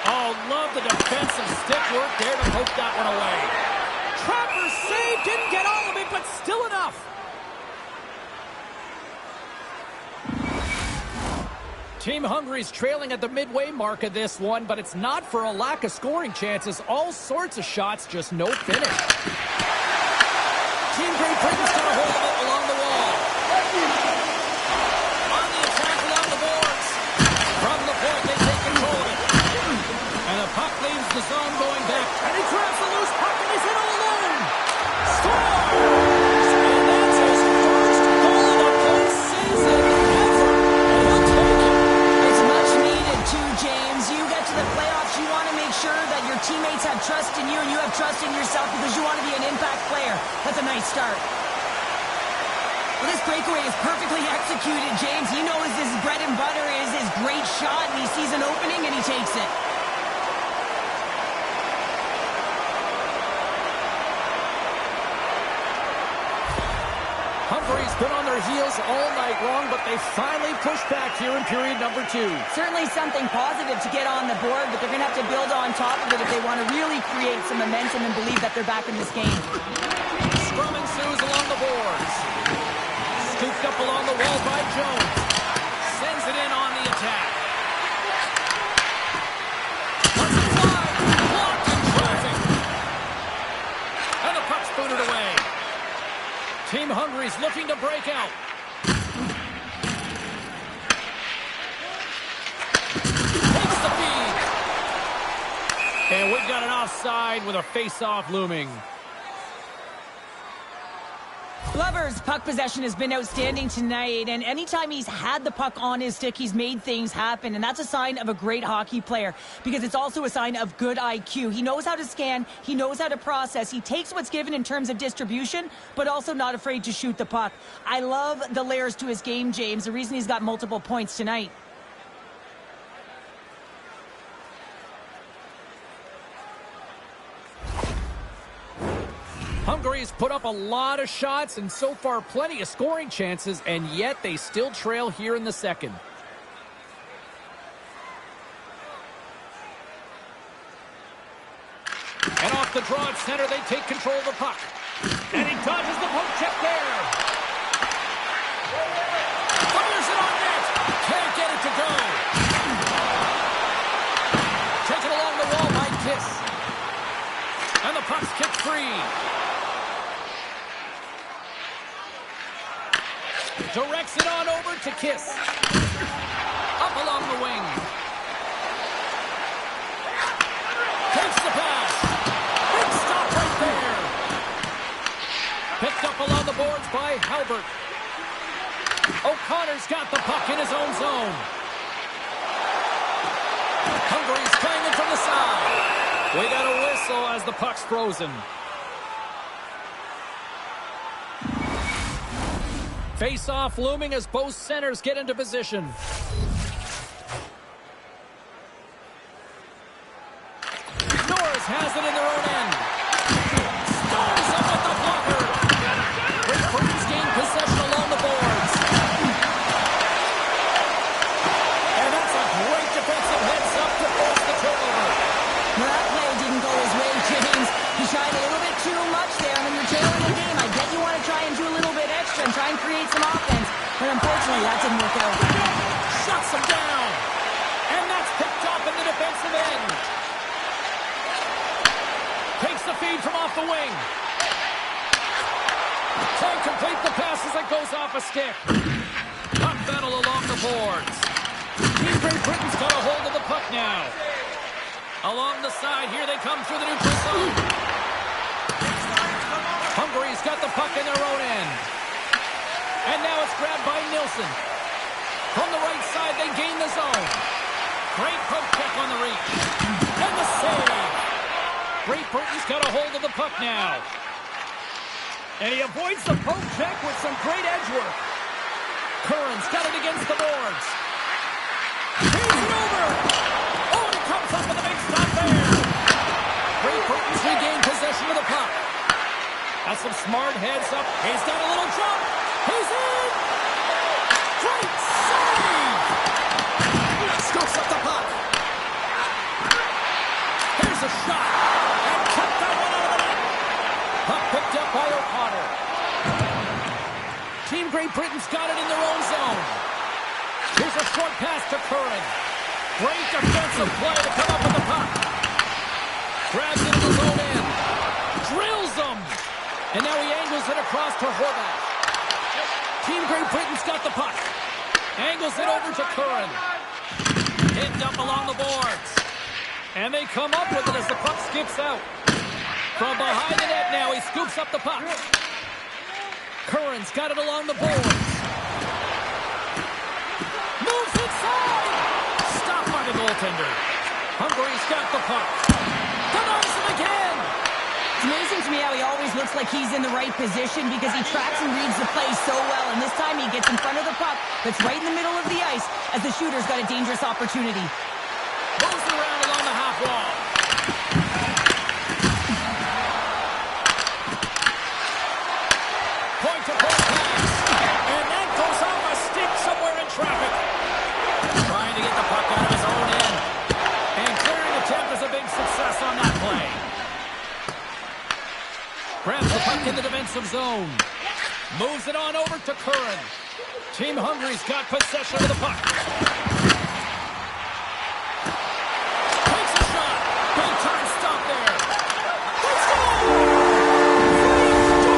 Oh, love the defensive stick work there to poke that one away. Travers saved, didn't get all of it, but still enough. Team Hungary's trailing at the midway mark of this one, but it's not for a lack of scoring chances. All sorts of shots, just no finish. Team Great Britain's got a hold of it along the wall. On the attack along the boards. From the point, they take control of it. And the puck leaves the zone going back. And he grabs the loose puck and he's in all alone. Scores! And that's his first goal of the postseason ever. And he'll take it. It's much needed too, James. You get to the playoffs, you want to make sure that your teammates have trust in you and you have trust in yourself because you want to be an impact player. That's a nice start. Well, this breakaway is perfectly executed, James. He knows his bread and butter is his great shot, and he sees an opening and he takes it. Hungary's been on their heels all night long, but they finally pushed back here in period number 2. Certainly something positive to get on the board, but they're going to have to build on top of it if they want to really create some momentum and believe that they're back in this game. Scrum ensues along the boards. Scooped up along the wall by Jones. Sends it in on the attack. Wants it fly. Blocked in traffic. And the puck's booted away. Team Hungary's looking to break out. Takes the feed. And we've got an offside with a face-off looming. Glover's puck possession has been outstanding tonight, and anytime he's had the puck on his stick, he's made things happen, and that's a sign of a great hockey player because it's also a sign of good IQ. He knows how to scan, he knows how to process, he takes what's given in terms of distribution, but also not afraid to shoot the puck. I love the layers to his game, James, the reason he's got multiple points tonight. Hungary's put up a lot of shots and so far plenty of scoring chances, and yet they still trail here in the second. And off the draw at center, they take control of the puck. And he dodges the poke check there. Fires it on net. Can't get it to go. Taken along the wall by Kiss. And the puck's kicked free. Directs it on over to Kiss. Up along the wing. Takes the pass. Big stop right there. Picked up along the boards by Halbert. O'Connor's got the puck in his own zone. Hungary's playing it from the side. We got a whistle as the puck's frozen. Face-off looming as both centers get into position. Norris has it in their own end. Stones up with the blocker. Great Britain's gained possession along the boards. And that's a great defensive heads-up to force the turnover. Well, that play didn't go his way, James. He shied a little bit too much there, and when you're trailing the game, I get you want to try and do a little bit extra and try and create some offense, but unfortunately, that didn't work out. Shuts him down. And that's picked up in the defensive end. Takes the feed from off the wing. Can't complete the pass as it goes off a stick. Puck battle along the boards. Team Great Britain's got a hold of the puck now. Along the side, here they come through the neutral zone. Hungary's got the puck in their own end. And now it's grabbed by Nilsson. From the right side, they gain the zone. Great poke check on the reach. And the save. Great Britain's got a hold of the puck now. And he avoids the poke check with some great edge work. Curran's got it against the boards. He's it over. Oh, and he comes up with a big stop there. Great Britain's regained possession of the puck. Has some smart heads up. He's got a little jump. He's in. Great save. Scoops up the puck. Here's a shot. And kept that one out of the net. Puck picked up by O'Connor. Team Great Britain's got it in their own zone. Here's a short pass to Curran. Great defensive play to come up with the puck. Grabs it in his own end. Drills him. And now he angles it across to Horvath. Team Great Britain's got the puck. Angles it over to Curran. Picked up along the boards. And they come up with it as the puck skips out. From behind the net now, he scoops up the puck. Curran's got it along the boards. Moves inside. Stopped by the goaltender. Hungary's got the puck. Denies him again. It's amazing to me how he always looks like he's in the right position because he tracks and reads the play so well. And this time he gets in front of the puck that's right in the middle of the ice as the shooter's got a dangerous opportunity. Moves around along the half wall. Point to point pass. And that goes off a stick somewhere in traffic. Trying to get the puck out of his own end. And clearing attempt is a big success on that play. Grabs the puck in the defensive zone. Moves it on over to Curran. Team Hungary's got possession of the puck. Takes a shot. Big time stop there. Let's go!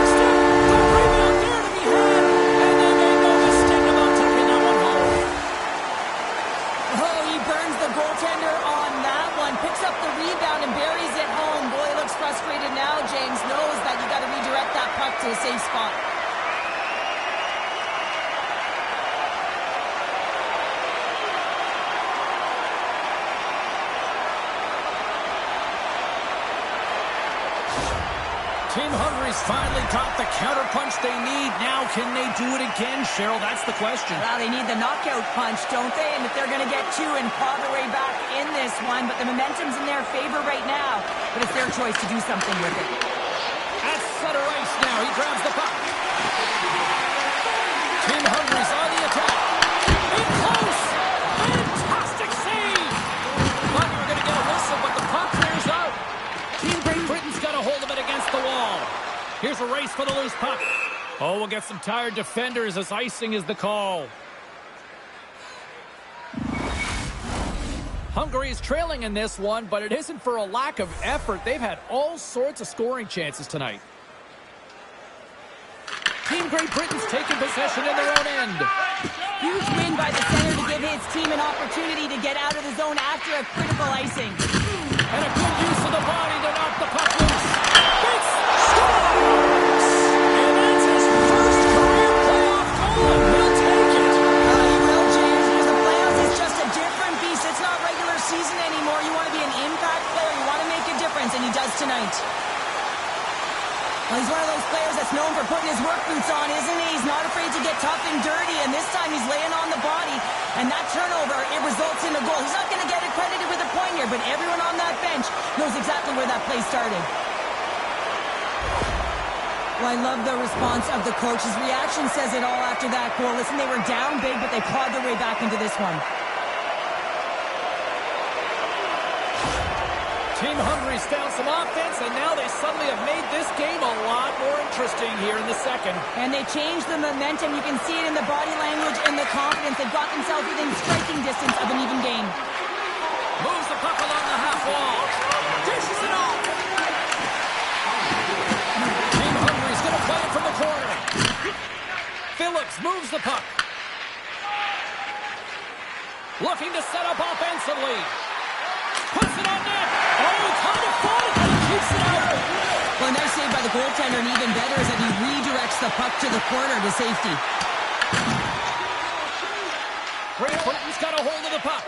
Good rebound there to be had. And they made no mistake about taking that one home. Oh, he burns the goaltender on that one. Picks up the rebound and buries it home. Boy, he looks frustrated now. James knows that you got to redirect that puck to a safe spot. Team Hungary's finally got the counterpunch they need. Now, can they do it again, Cheryl? That's the question. Well, they need the knockout punch, don't they? And if they're going to get two and claw their way back in this one, but the momentum's in their favor right now. But it's their choice to do something with it. At center ice now, he grabs the puck. Team Hungary's on the attack. In close! Fantastic save! Thought you were going to get a whistle, but the puck clears out. Team Great Britain's got a hold of it against the wall. Here's a race for the loose puck. Oh, we'll get some tired defenders as icing is the call. Hungary is trailing in this one, but it isn't for a lack of effort. They've had all sorts of scoring chances tonight. Team Great Britain's taking possession in their own end. Huge win by the center to give his team an opportunity to get out of the zone after a critical icing. And a good use of the body to knock the puck loose. Big scores! And that's his first career playoff goal, and he'll take it. one of those players that's known for putting his work boots on, isn't he? He's not afraid to get tough and dirty, and this time he's laying on the body. And that turnover, it results in a goal. He's not going to get accredited with a point here, but everyone on that bench knows exactly where that play started. Well, I love the response of the coach. His reaction says it all after that goal. Listen, they were down big, but they clawed their way back into this one. Team Hungary's down some offense, and now they suddenly have made this game a lot more interesting here in the second. And they changed the momentum. You can see it in the body language and the confidence. They've got themselves within striking distance of an even game. Moves the puck along the half wall. Dishes it off. Team Hungary's going to play it from the corner. Phillips moves the puck. Looking to set up offensively. Puts it on net. Oh, kind of fun, but he keeps it out. Well, nice save by the goaltender, and even better is that he redirects the puck to the corner to safety. Great Britain's got a hold of the puck.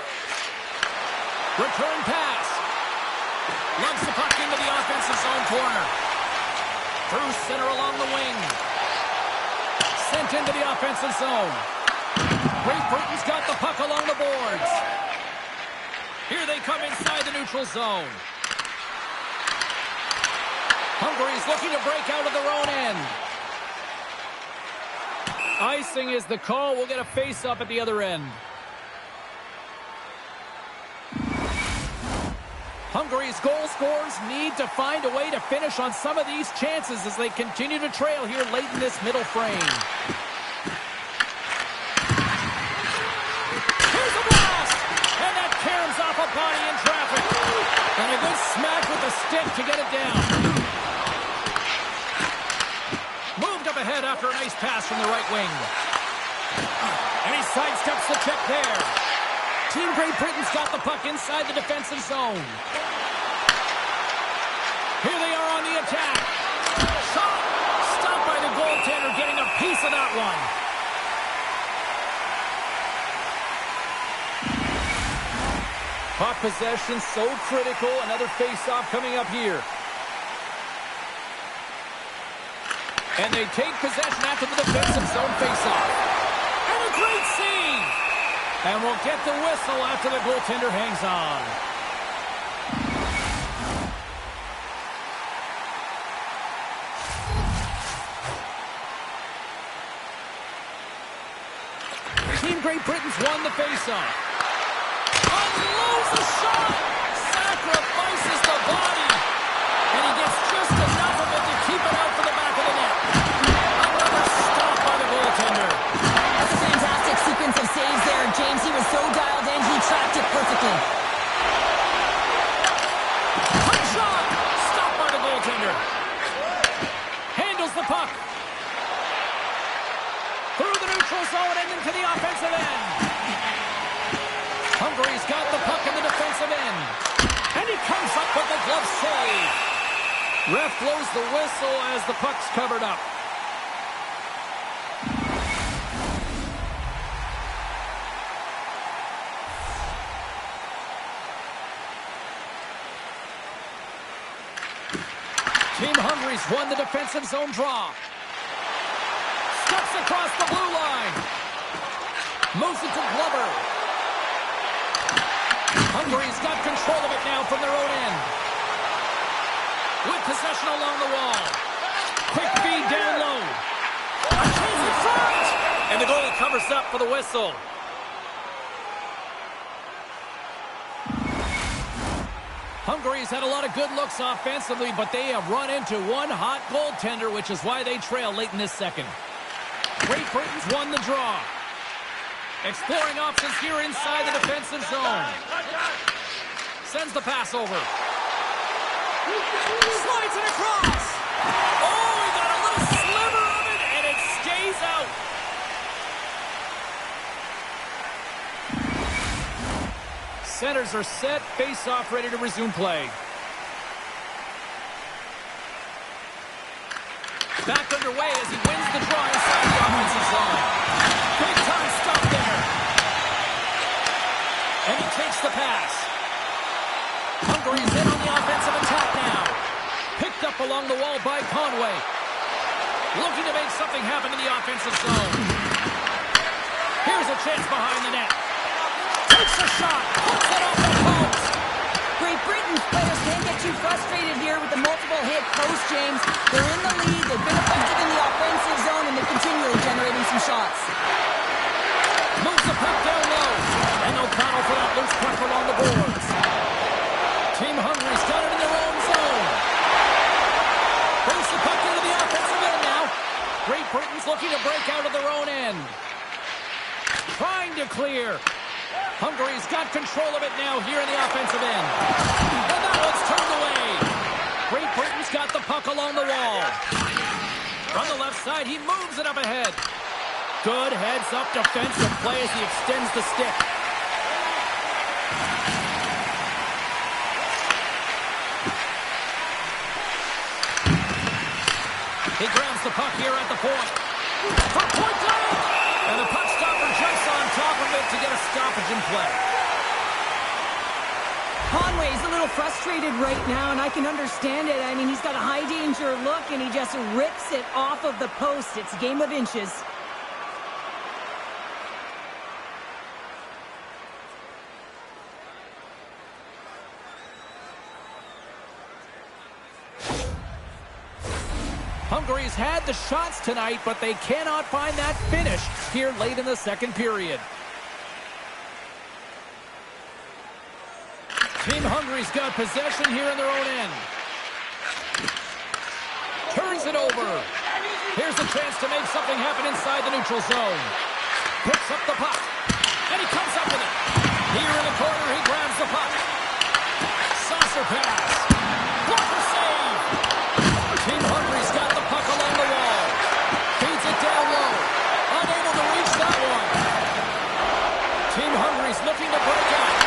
Return pass. Lugs the puck into the offensive zone corner. Through center along the wing. Sent into the offensive zone. Great Britain's got the puck along the boards. Here they come inside the neutral zone. Hungary's looking to break out of their own end. Icing is the call. We'll get a face-up at the other end. Hungary's goal scorers need to find a way to finish on some of these chances as they continue to trail here late in this middle frame. Here's a blast! And that caroms off a body in traffic. And a good smack with the stick to get it down. Moved up ahead after a nice pass from the right wing. And he sidesteps the check there. Team Great Britain's got the puck inside the defensive zone. Here they are on the attack. Shot! Stopped by the goaltender, getting a piece of that one. Puck possession so critical. Another face-off coming up here. And they take possession after the defensive zone face-off. And a great save! And we'll get the whistle after the goaltender hangs on. Team Great Britain's won the face-off. Unloads the shot! Sacrifices the body! And he gets just enough of it to keep it out for the back of the net. Another stop by the goaltender. That's a fantastic sequence of saves there, James. He was so dialed in, he tracked it perfectly. Hot shot! Stopped by the goaltender. Handles the puck. Through the neutral zone and into the offensive end. Hungary's got the puck in the defensive end. And he comes up with the glove save. Ref blows the whistle as the puck's covered up. Team Hungary's won the defensive zone draw. Steps across the blue line. Moves it to Glover. Hungary's got control of it now from their own end. With possession along the wall. Quick feed down low. A chance in front! And the goalie covers up for the whistle. Hungary's had a lot of good looks offensively, but they have run into one hot goaltender, which is why they trail late in this second. Great Britain's won the draw. Exploring options here inside the defensive zone. Sends the pass over. Slides it across. Oh, he got a little sliver of it, and it stays out. Centers are set. Face-off ready to resume play. Back underway as he wins the draw inside the offensive zone. Big time stop there. And he takes the pass. Hungary's in on the offensive attack now. Picked up along the wall by Conway. Looking to make something happen in the offensive zone. Here's a chance behind the net. Takes a shot. Puts it off the post. Great Britain's players can't get too frustrated here with the multiple hit post, James. They're in the lead, they've been effective in the offensive zone, and they're continually generating some shots. Moves the puck down low. And no battle for that loose puck along the boards. Team Hungary's got it in their own zone. Brings the puck into the offensive end now. Great Britain's looking to break out of their own end. Trying to clear. Hungary's got control of it now here in the offensive end. And that one's turned away. Great Britain's got the puck along the wall. From the left side, he moves it up ahead. Good heads-up defensive play as he extends the stick. He grabs the puck here at the point. From point blank! And the puck stopper jumps on top of it to get a stoppage in play. Conway's a little frustrated right now, and I can understand it. I mean, he's got a high-danger look, and he just rips it off of the post. It's a game of inches. Hungary's had the shots tonight, but they cannot find that finish here late in the second period. Team Hungary's got possession here in their own end. Turns it over. Here's a chance to make something happen inside the neutral zone. Picks up the puck. And he comes up with it. Here in the corner, he grabs the puck. Saucer pass. Blocker save. Team Hungary's got the puck along the wall. Feeds it down low. Unable to reach that one. Team Hungary's looking to break out.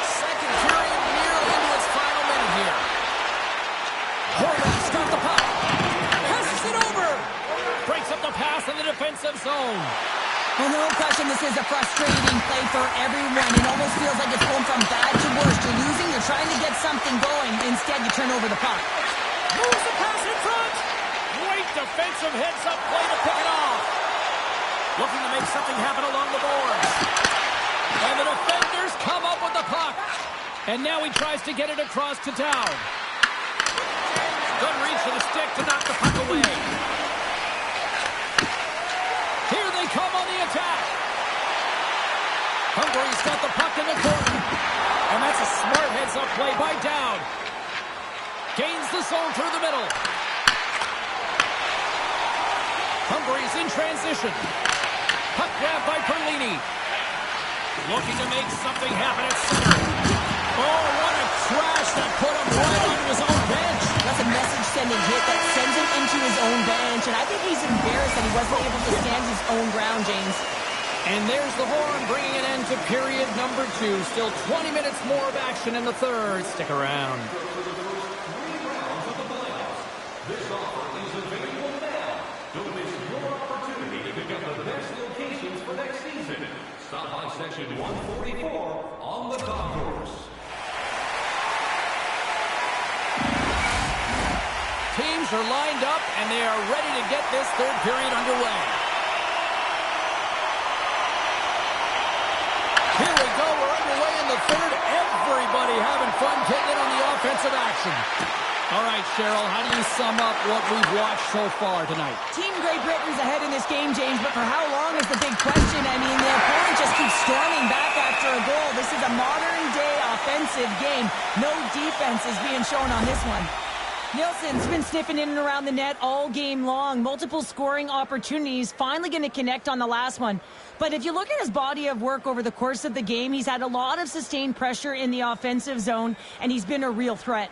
Second period nearly into its final minute here. Horvath's got the puck. Passes it over. Breaks up the pass in the defensive zone. Well, no question, this is a frustrating play for everyone. It almost feels like it's going from bad to worse. You're losing, you're trying to get something going. Instead, you turn over the puck. Moves the pass in front. Great defensive heads-up play to pick it off. Looking to make something happen along the boards. And the defenders come up with the puck. And now he tries to get it across to town. Good reach for the stick to knock the puck away. Here they come on the attack. Hungary's got the puck in the corner. And that's a smart heads-up play by Dowd. Gains the zone through the middle. Hungary's in transition. Puck grab by Perlini. Looking to make something happen at center. Oh, what a crash that put him right onto his own bench. That's a message-sending hit that sends him into his own bench. And I think he's embarrassed that he wasn't able to stand his own ground, James. And there's the horn bringing an end to period number 2. Still 20 minutes more of action in the third. Stick around. This offer is available now. Don't miss your opportunity to pick up the best locations for next season. Stop by section 144 on the golf course. Teams are lined up, and they are ready to get this third period underway. Here we go. We're underway in the third. Everybody having fun getting in on the offensive action. All right, Cheryl, how do you sum up what we've watched so far tonight? Team Great Britain's ahead in this game, James, but for how long is the big question? I mean, the opponent just keeps storming back after a goal. This is a modern-day offensive game. No defense is being shown on this one. Nilsson's been sniffing in and around the net all game long. Multiple scoring opportunities. Finally going to connect on the last one. But if you look at his body of work over the course of the game, he's had a lot of sustained pressure in the offensive zone, and he's been a real threat.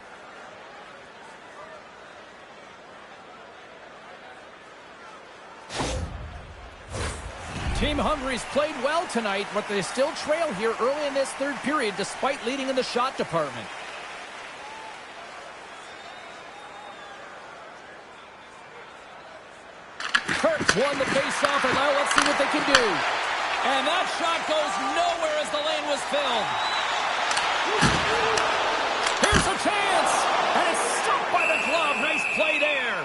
Team Hungary's played well tonight, but they still trail here early in this third period despite leading in the shot department. Kirk's won the face-off, and now let's see what they can do. And that shot goes nowhere as the lane was filled. Here's a chance, and it's stopped by the glove. Nice play there.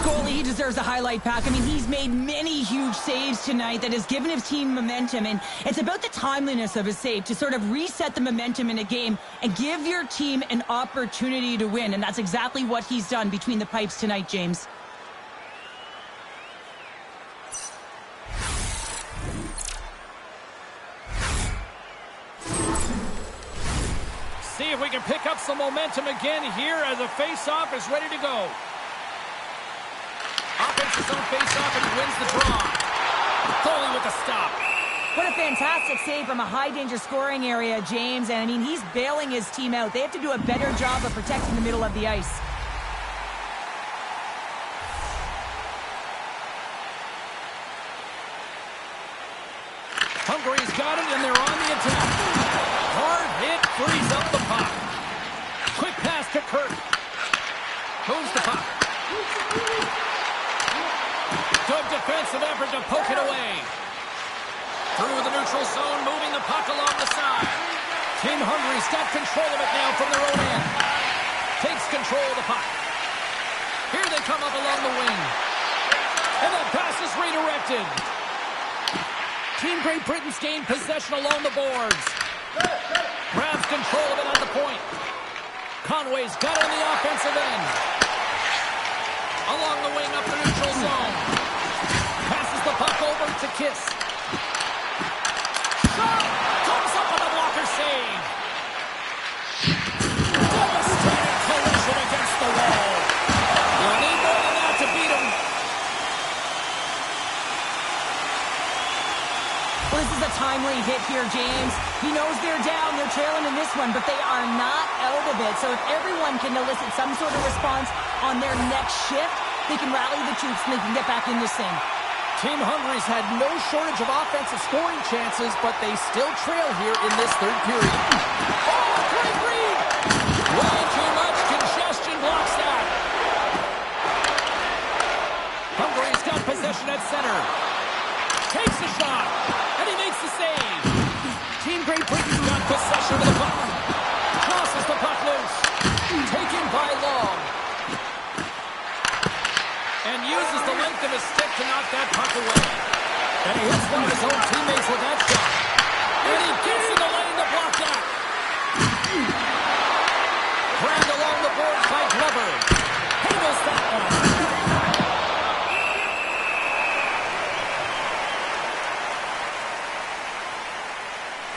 Goalie, he deserves a highlight pack. I mean, he's made many huge saves tonight that has given his team momentum, and it's about the timeliness of his save to sort of reset the momentum in a game and give your team an opportunity to win, and that's exactly what he's done between the pipes tonight, James. See if we can pick up some momentum again here as a face-off is ready to go. Offensive zone face-off, and he wins the draw. Goalie with the stop. What a fantastic save from a high-danger scoring area, James. And, I mean, he's bailing his team out. They have to do a better job of protecting the middle of the ice. Hungary's got it, and they're on the attack. Hard hit, frees up the puck. Quick pass to Kirk. Moves the puck. Good defensive effort to poke it away. Through the neutral zone, moving the puck along the side. Team Hungary's got control of it now from their own end. Takes control of the puck. Here they come up along the wing. And that pass is redirected. Team Great Britain's gained possession along the boards. Grabs control of it at the point. Conway's got it on the offensive end. Along the wing up the neutral zone. Passes the puck over to Kiss. Shot! Comes up with a blocker save. Devastating collision against the wall. You'll need more than that to beat him. Well, this is a timely hit here, James. He knows they're down, they're trailing in this one, but they are not out of it. So if everyone can elicit some sort of response on their next shift, they can rally the troops and they can get back in this thing. Team Hungary's had no shortage of offensive scoring chances, but they still trail here in this third period. Oh, great read! Way too much congestion blocks that. Hungary's got possession at center. Takes the shot, and he makes the save. Team Great Britain's got possession of the puck. Tosses the puck loose. Taken by Long. And uses the length of his stick to knock that puck away. And he hits one of his own teammates with that shot. And he gets in the lane to block that. Grabbed along the boards by Glover. Handles that one.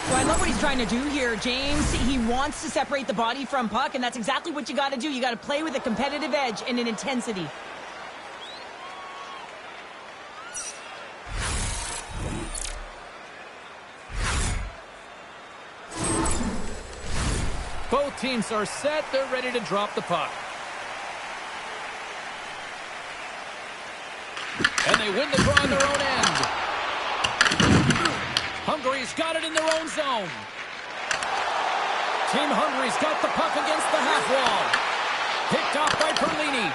Well, I love what he's trying to do here, James. He wants to separate the body from puck, and that's exactly what you got to do. You got to play with a competitive edge and an intensity. Both teams are set. They're ready to drop the puck. And they win the draw on their own end. Hungary's got it in their own zone. Team Hungary's got the puck against the half wall. Picked off by Perlini.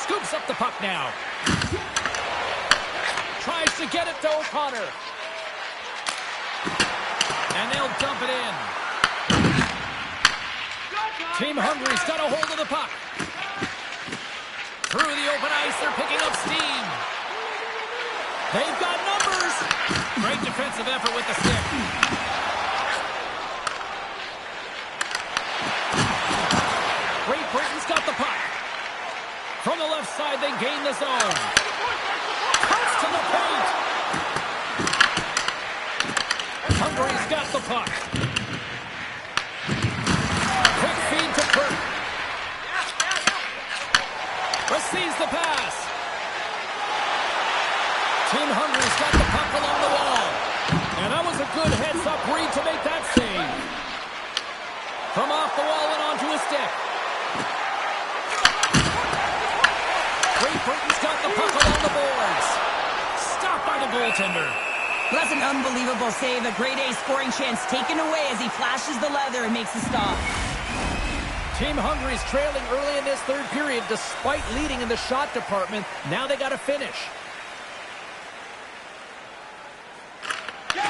Scoops up the puck now. Tries to get it to O'Connor. And they'll dump it in. Team Hungary's got a hold of the puck. Through the open ice, they're picking up steam. They've got numbers. Great defensive effort with the stick. Great Britain's got the puck. From the left side, they gain the zone. Cuts to the paint. Hungary's got the puck. Quick feed to Kirk. Receives the pass. Team Hungary's got the puck along the wall. And that was a good heads-up read to make that save. From off the wall and onto his stick. Great Britain's got the puck along the boards. Stopped by the goaltender. That's an unbelievable save. A grade A scoring chance taken away as he flashes the leather and makes the stop. Team Hungary's trailing early in this third period despite leading in the shot department. Now they got to finish.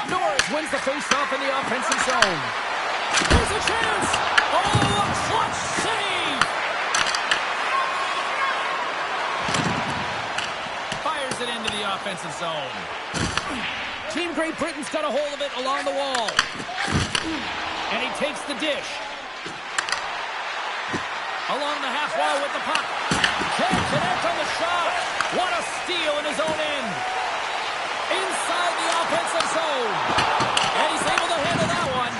Norris wins the faceoff in the offensive zone. There's a chance! Oh, a clutch save! offensive zone. Team Great Britain's got a hold of it along the wall. And he takes the dish. Along the half wall with the puck. Can't connect on the shot. What a steal in his own end. Inside the offensive zone. And he's able to handle that one.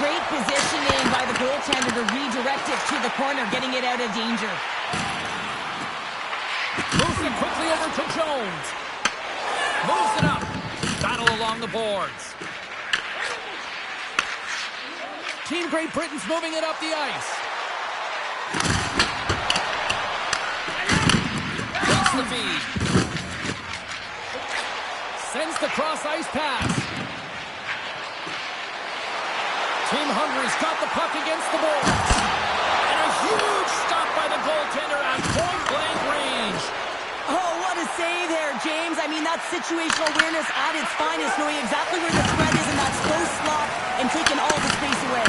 Great positioning by the goaltender to redirect it to the corner, getting it out of danger. Moves it quickly over to Jones. Moves it up. Battle along the boards. Team Great Britain's moving it up the ice. Takes the feed. Sends the cross-ice pass. Team Hungary's got the puck against the boards. And a huge stop by the goaltender at point-blank range. Oh, what a save there, James. I mean, that's situational awareness at its finest, knowing exactly where the threat is in that slow slot and taking all the space away.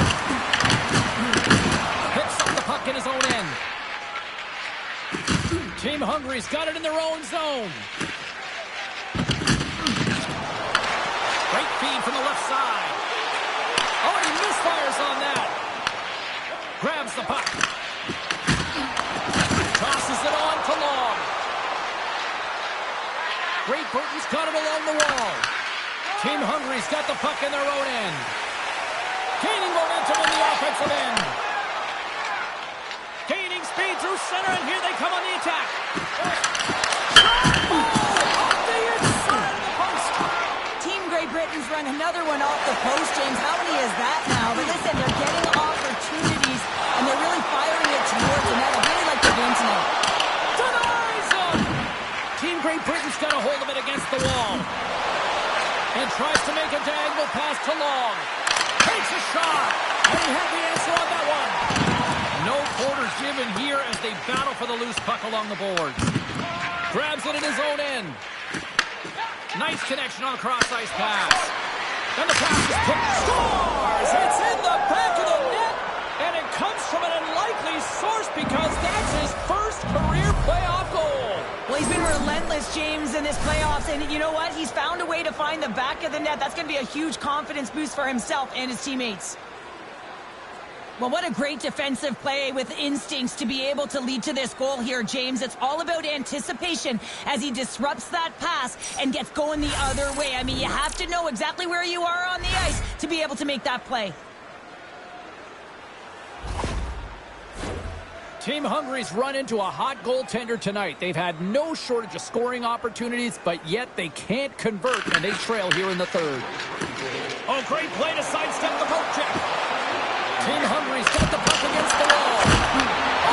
Picks up the puck in his own end. Team Hungary's got it in their own zone. Great feed from the left side. Oh, he misfires on that. Grabs the puck. Tosses it on to Long. Great Britain's got it along the wall. Team Hungary's got the puck in their own end. Gaining momentum in the offensive end. Gaining speed through center, and here they come on the attack. Oh, off the inside of the post. Team Great Britain's run another one off the post, James. How many is that now? But listen, they're getting opportunities, and they're really firing it towards the net. I really like the game tonight. Denies him! Team Great Britain's got a hold of it against the wall. And tries to make a diagonal pass to Long. Takes a shot. And he had the answer on that one. No quarters given here as they battle for the loose puck along the boards. Grabs it in his own end. Nice connection on a cross-ice pass. And the pass is put. Scores! It's in the back of the net. And it comes from an unlikely source because that's his first career playoff goal. Well, he's been relentless, James, in this playoffs. And you know what? He's found a way to find the back of the net. That's going to be a huge confidence boost for himself and his teammates. Well, what a great defensive play with instincts to be able to lead to this goal here, James. It's all about anticipation as he disrupts that pass and gets going the other way. I mean, you have to know exactly where you are on the ice to be able to make that play. Team Hungary's run into a hot goaltender tonight. They've had no shortage of scoring opportunities, but yet they can't convert, and they trail here in the third. Oh, great play to sidestep the poke check. Team Hungary's got the puck against the wall.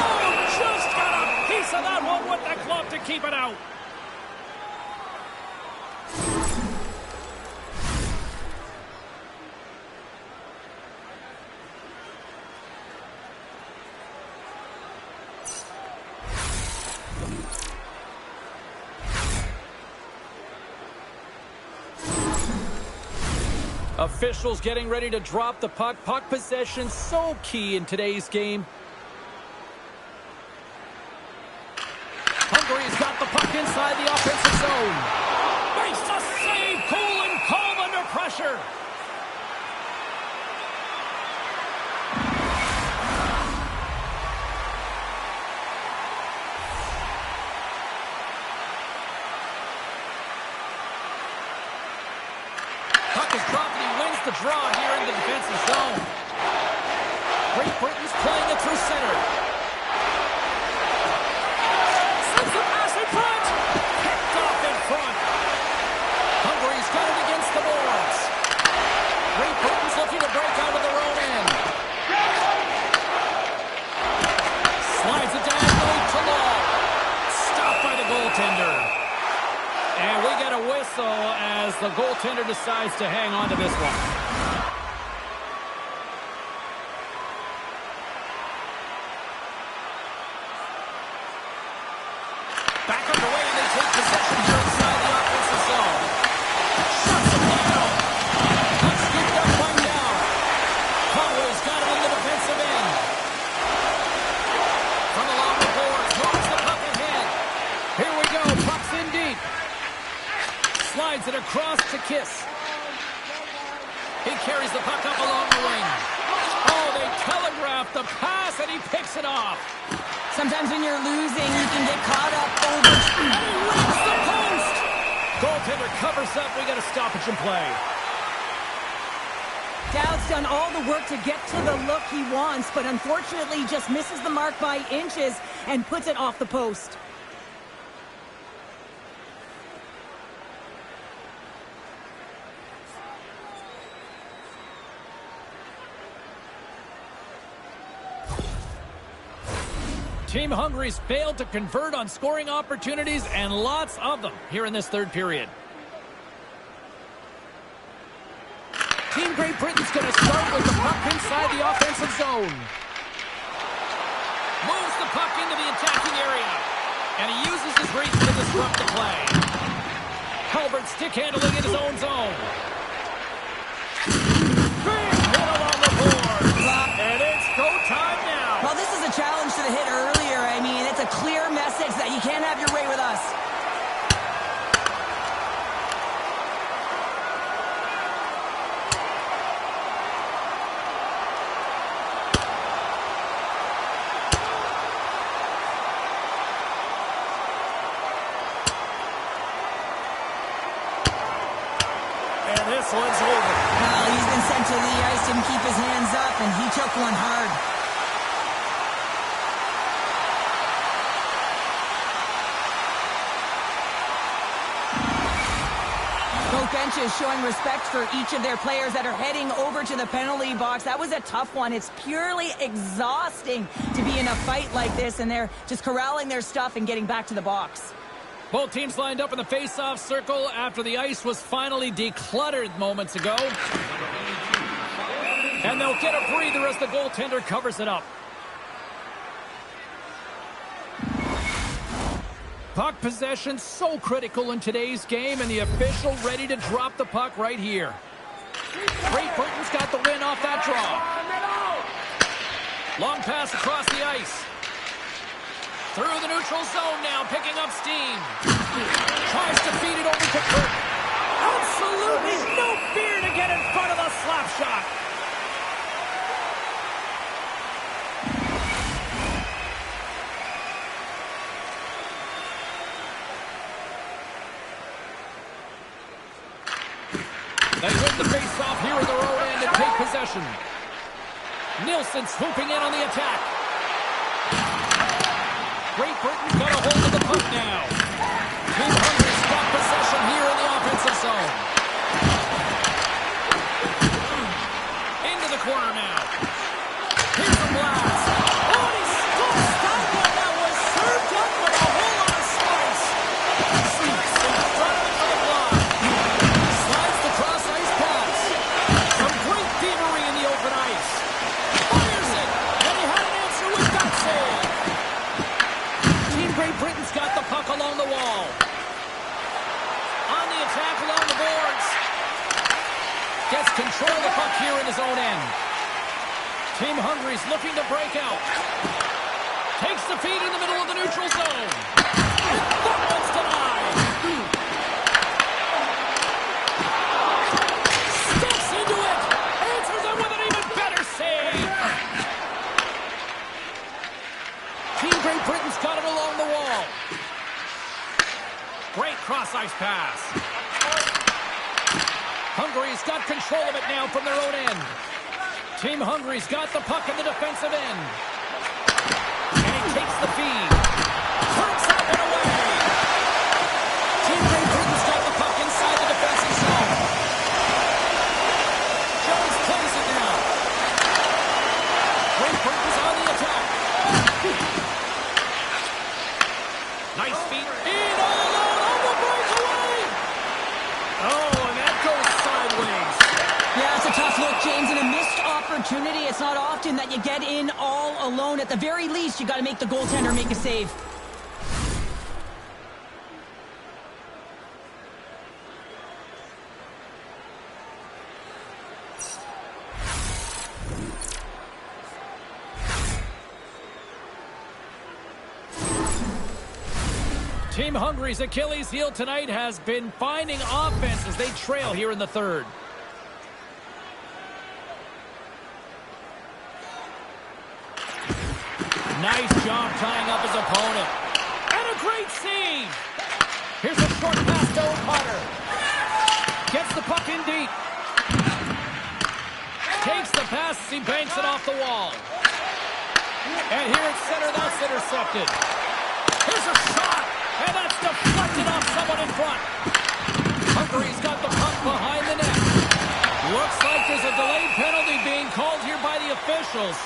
Oh, just got a piece of that one with the glove to keep it out. Officials getting ready to drop the puck. Puck possession so key in today's game. Hungary's got the puck inside the offensive zone. Makes a save, cool and calm under pressure. Puck is dropped and he wins the draw here in the defensive zone. Great Britain's playing it through center. Slips the pass in front. Picked off in front. Hungary's got it against the boards. Great Britain's looking to break out of their own end. Slides it diagonally to Long. Stopped by the goaltender. And we get a whistle as the goaltender decides to hang on to this one. Back underway, and they take possession here inside the offensive zone. Shuts him down. Puck scooped up by down. Conway's got it in the defensive end. From along the boards, moves the puck ahead. Here we go, puck's in deep. cross to Kiss. He carries the puck up along the wing. Oh, they telegraph the pass, and he picks it off. Sometimes when you're losing, you can get caught up over... And he whips the post! Goaltender covers up. We got a stoppage in play. Dowd's done all the work to get to the look he wants, but unfortunately just misses the mark by inches and puts it off the post. Team Hungary's failed to convert on scoring opportunities, and lots of them here in this third period. Team Great Britain's going to start with the puck inside the offensive zone. Moves the puck into the attacking area. And he uses his reach to disrupt the play. Halbert stick handling in his own zone. Big hit along the boards. And it's go time now. Well, this is a challenge to the hit earlier. I mean, it's a clear message that you can't have your way with us. And this one's over. Well, he's been sent to the ice, didn't keep his hands up, and he took one hard. Both benches showing respect for each of their players that are heading over to the penalty box. That was a tough one. It's purely exhausting to be in a fight like this, and they're just corralling their stuff and getting back to the box. Both teams lined up in the face-off circle after the ice was finally decluttered moments ago. And they'll get a breather as the goaltender covers it up. Puck possession so critical in today's game, and the official ready to drop the puck right here. Great Britain's got the win off that draw. Long pass across the ice. Through the neutral zone now, picking up steam. Tries to feed it over to Kirk. Absolutely no fear to get in front of a slap shot. They win the face-off here in their own end and take possession. Nielsen swooping in on the attack. Great Britain's got a hold of the puck now. Team Hungary's got possession here in the offensive zone. Into the corner now. Here's a blast. Oh, and he stole that one. That was served up with a whole lot of spice. Sneaks in front of the block. Slides the cross-ice pass. Some great thievery in the open ice. Fires it. And he had an answer with that save. Great Britain's got the puck along the wall. On the attack along the boards. Gets control of the puck here in his own end. Team Hungary's looking to break out. Takes the feed in the middle of the neutral zone. And that one's denied. Steps into it. Answers it with an even better save. Team Great Britain's got it along the wall. Great cross-ice pass. Hungary's got control of it now from their own end. Team Hungary's got the puck in the defensive end. And he takes the feed. Turns up and away. Team Great Britain's got the puck inside the defensive zone. Jones plays it now. Great Britain's on the attack. Nice feet. In all alone on the breakaway. Oh, and that goes sideways. Yeah, it's a tough look, James, and a missed opportunity. It's not often that you get in all alone. At the very least, you got to make the goaltender make a save. Team Hungary's Achilles heel tonight has been finding offense as they trail here in the third. Nice job tying up his opponent. And a great save. Here's a short pass to O'Connor. Gets the puck in deep. Takes the pass as he banks it off the wall. And here at center, that's intercepted. Here's a shot. And that's deflected off someone in front. Hungary's got the puck behind the net. Looks like there's a delayed penalty being called here by the officials.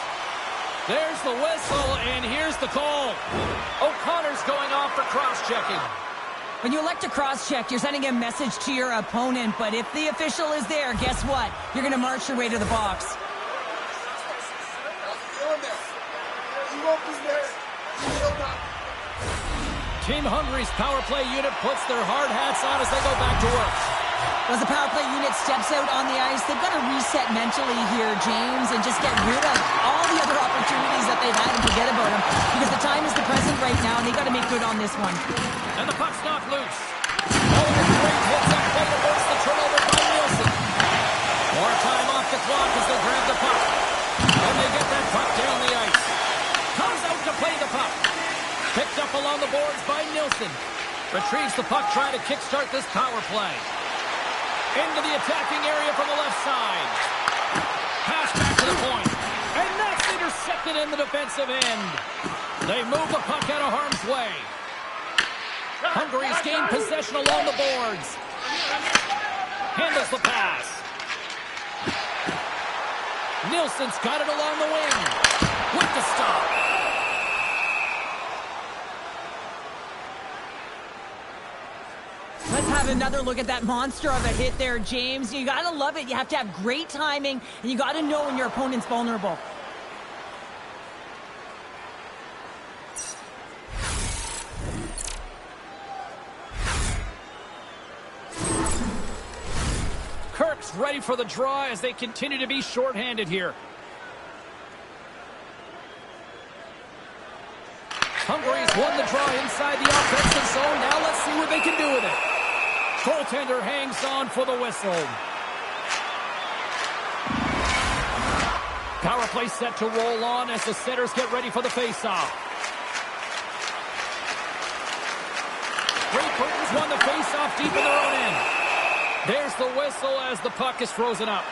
There's the whistle, and here's the call. O'Connor's going off for cross-checking. When you elect to cross-check, you're sending a message to your opponent, but if the official is there, guess what? You're going to march your way to the box. Team Hungary's power play unit puts their hard hats on as they go back to work. As the power play unit steps out on the ice, they've got to reset mentally here, James, and just get rid of all the other opportunities that they've had and forget about them, because the time is the present right now, and they've got to make good on this one. And the puck's knocked loose. Oh, and a great hits up play to force the turnover by Nielsen. More time off the clock as they grab the puck. And they get that puck down the ice. Comes out to play the puck. Picked up along the boards by Nielsen. Retrieves the puck, trying to kickstart this power play. Into the attacking area from the left side. Pass back to the point. And that's intercepted in the defensive end. They move the puck out of harm's way. Hungary's gained possession along the boards. Handles the pass. Nielsen's got it along the wing. With the stop. Let's have another look at that monster of a hit there, James. You got to love it. You have to have great timing, and you got to know when your opponent's vulnerable. Kirk's ready for the draw as they continue to be shorthanded here. Hungary's won the draw inside the offensive zone. Now let's see what they can do with it. Goaltender hangs on for the whistle. Power play set to roll on as the setters get ready for the faceoff. Great Britain's won the faceoff deep in their own end. There's the whistle as the puck is frozen up.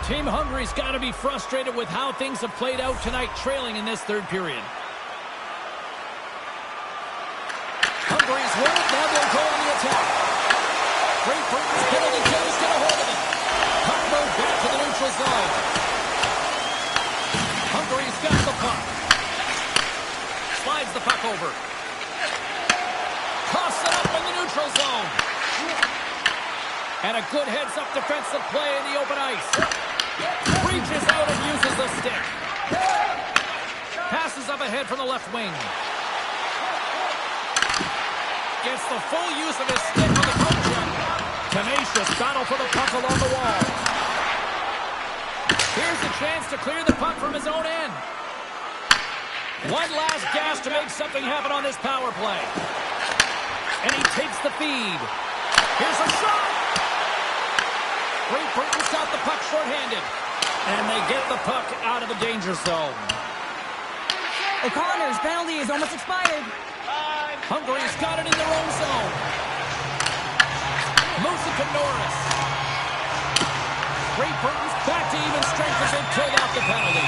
Team Hungary's got to be frustrated with how things have played out tonight, trailing in this third period. Hungary's won it. Now they'll go on the attack. Great Britain's penalty killer's get a hold of it. Puck moved back to the neutral zone. Hungary's got the puck. Slides the puck over. Toss it up in the neutral zone. And a good heads-up defensive play in the open ice. Reaches out and uses the stick. Passes up ahead from the left wing. Gets the full use of his stick on the poke check. Tenacious battle for the puck along the wall. Here's a chance to clear the puck from his own end. One last gas to make something happen on this power play. And he takes the feed. Here's a shot. Great Britain's got the puck shorthanded. And they get the puck out of the danger zone. O'Connor's penalty is almost expired. Hungary's got it in their own zone. Moves it to Norris. Great Britain's back to even strength as they killed out the penalty.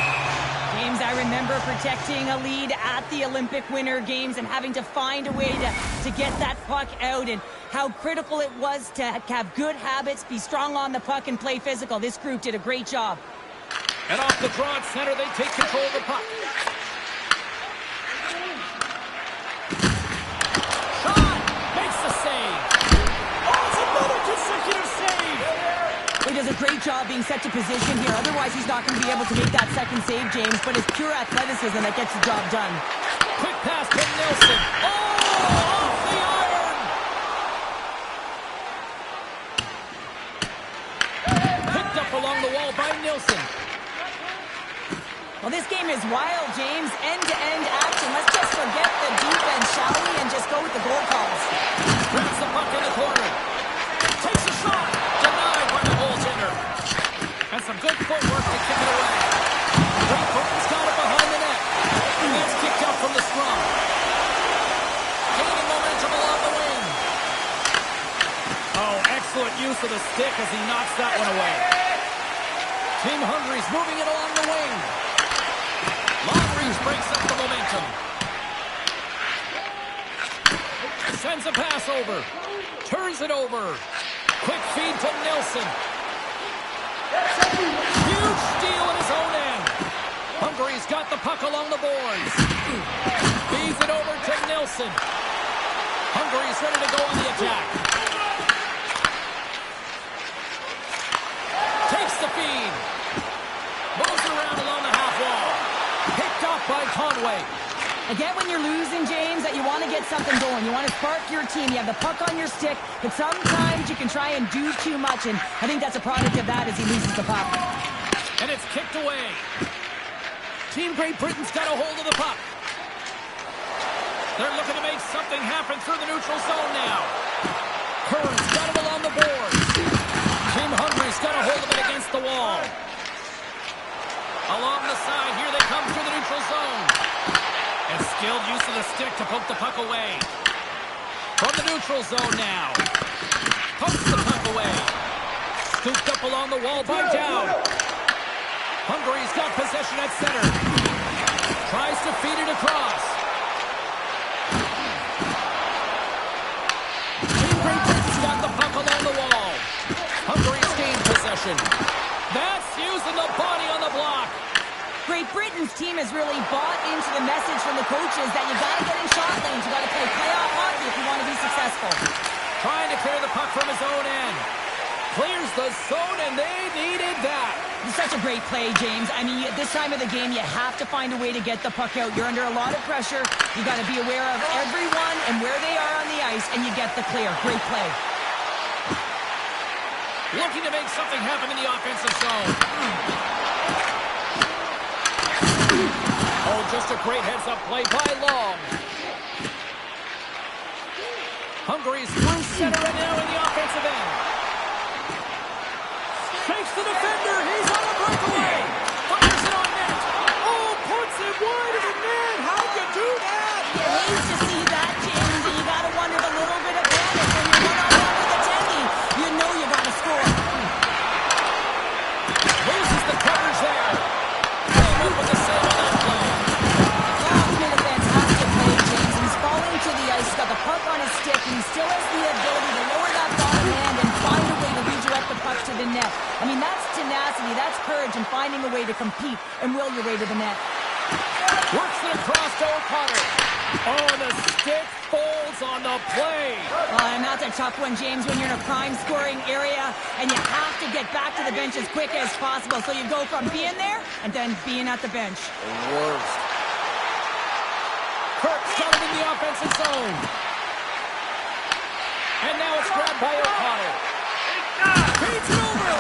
James, I remember protecting a lead at the Olympic Winter Games and having to find a way to get that puck out, and how critical it was to have good habits, be strong on the puck, and play physical. This group did a great job. And off the draw at center, they take control of the puck. Shot! Makes the save. Oh, it's another consecutive save. He does a great job being set to position here. Otherwise, he's not going to be able to make that second save, James. But it's pure athleticism that gets the job done. Quick pass to Nielsen. Oh, off the iron. Picked up along the wall by Nielsen. Well, this game is wild, James. End-to-end action. Let's just forget the defense, shall we, and just go with the goal calls. Grabs the puck in the corner. Takes a shot. Denied by the goaltender. And some good footwork to kick it away. Great Britain's got it behind the net. And that's kicked out from the scrum. Gaining momentum along the wing. Oh, excellent use of the stick as he knocks that one away. Team Hungary's moving it along the wing. Long reach breaks up the momentum. Sends a pass over. Turns it over. Quick feed to Nelson. Huge steal at his own end. Hungary's got the puck along the boards. Feeds it over to Nelson. Hungary's ready to go on the attack. Takes the feed. Moves around along the half wall. Picked up by Conway. I get when you're losing, James, that you want to get something going. You want to spark your team. You have the puck on your stick, but sometimes you can try and do too much, and I think that's a product of that as he loses the puck. And it's kicked away. Team Great Britain's got a hold of the puck. They're looking to make something happen through the neutral zone now. Curran's got it along the boards. Team Hungary's got a hold of it against the wall. Along the side, here they come through the neutral zone. And skilled use of the stick to poke the puck away. From the neutral zone now. Pokes the puck away. Scooped up along the wall by Dowd. Hungary's got possession at center. Tries to feed it across. Team Great Britain's got the puck along the wall. Hungary's gained possession. That's using the body on the block. Great Britain's team has really bought into the message from the coaches that you got to get in shot lanes. You got to play playoff hockey if you want to be successful. Trying to clear the puck from his own end. Clears the zone, and they needed that. It's such a great play, James. I mean, at this time of the game, you have to find a way to get the puck out. You're under a lot of pressure. You got to be aware of everyone and where they are on the ice, and you get the clear. Great play. Looking to make something happen in the offensive zone. Oh, just a great heads-up play by Long. Hungary's through center and now in the offensive end. Takes the defender. He's on a breakaway. Fires it on net. Oh, puts it wide of the net. How'd you do that? You hate to see that, James, and you got to wonder the little bit of panic when you're one-on-one with the Tendy. You know you got to score. Loses the coverage there. Came up with the save on that play. Long's made a fantastic play, James. He's falling to the ice, got the puck on his stick, and he still has the ability to lower that bottom hand and find a way to redirect the puck to the net. I mean, that's tenacity, that's courage, and finding a way to compete and will your way to the net. Works it across to O'Connor. Oh, the stick folds on the play. And that's a tough one, James, when you're in a prime scoring area and you have to get back to the bench as quick as possible. So you go from being there and then being at the bench. The worst. Kirk's got it in the offensive zone. And now it's grabbed by O'Connor. Feeds it over.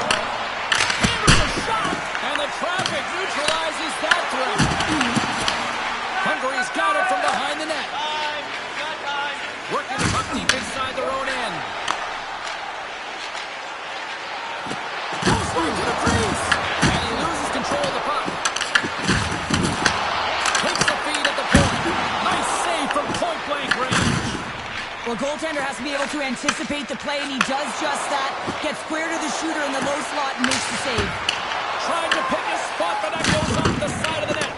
Hammers a shot. And the traffic neutralizes that threat. Hungary's got it from behind the net. Working the puck deep inside their own end. Goes right to the crease. And he loses control of the puck. Takes the feed at the point. Nice save from point-blank range. Well, goaltender has to be able to anticipate the play, and he does just that. Gets square to the shooter in the low slot and makes the save. Trying to pick his spot, but that goes off the side of the net.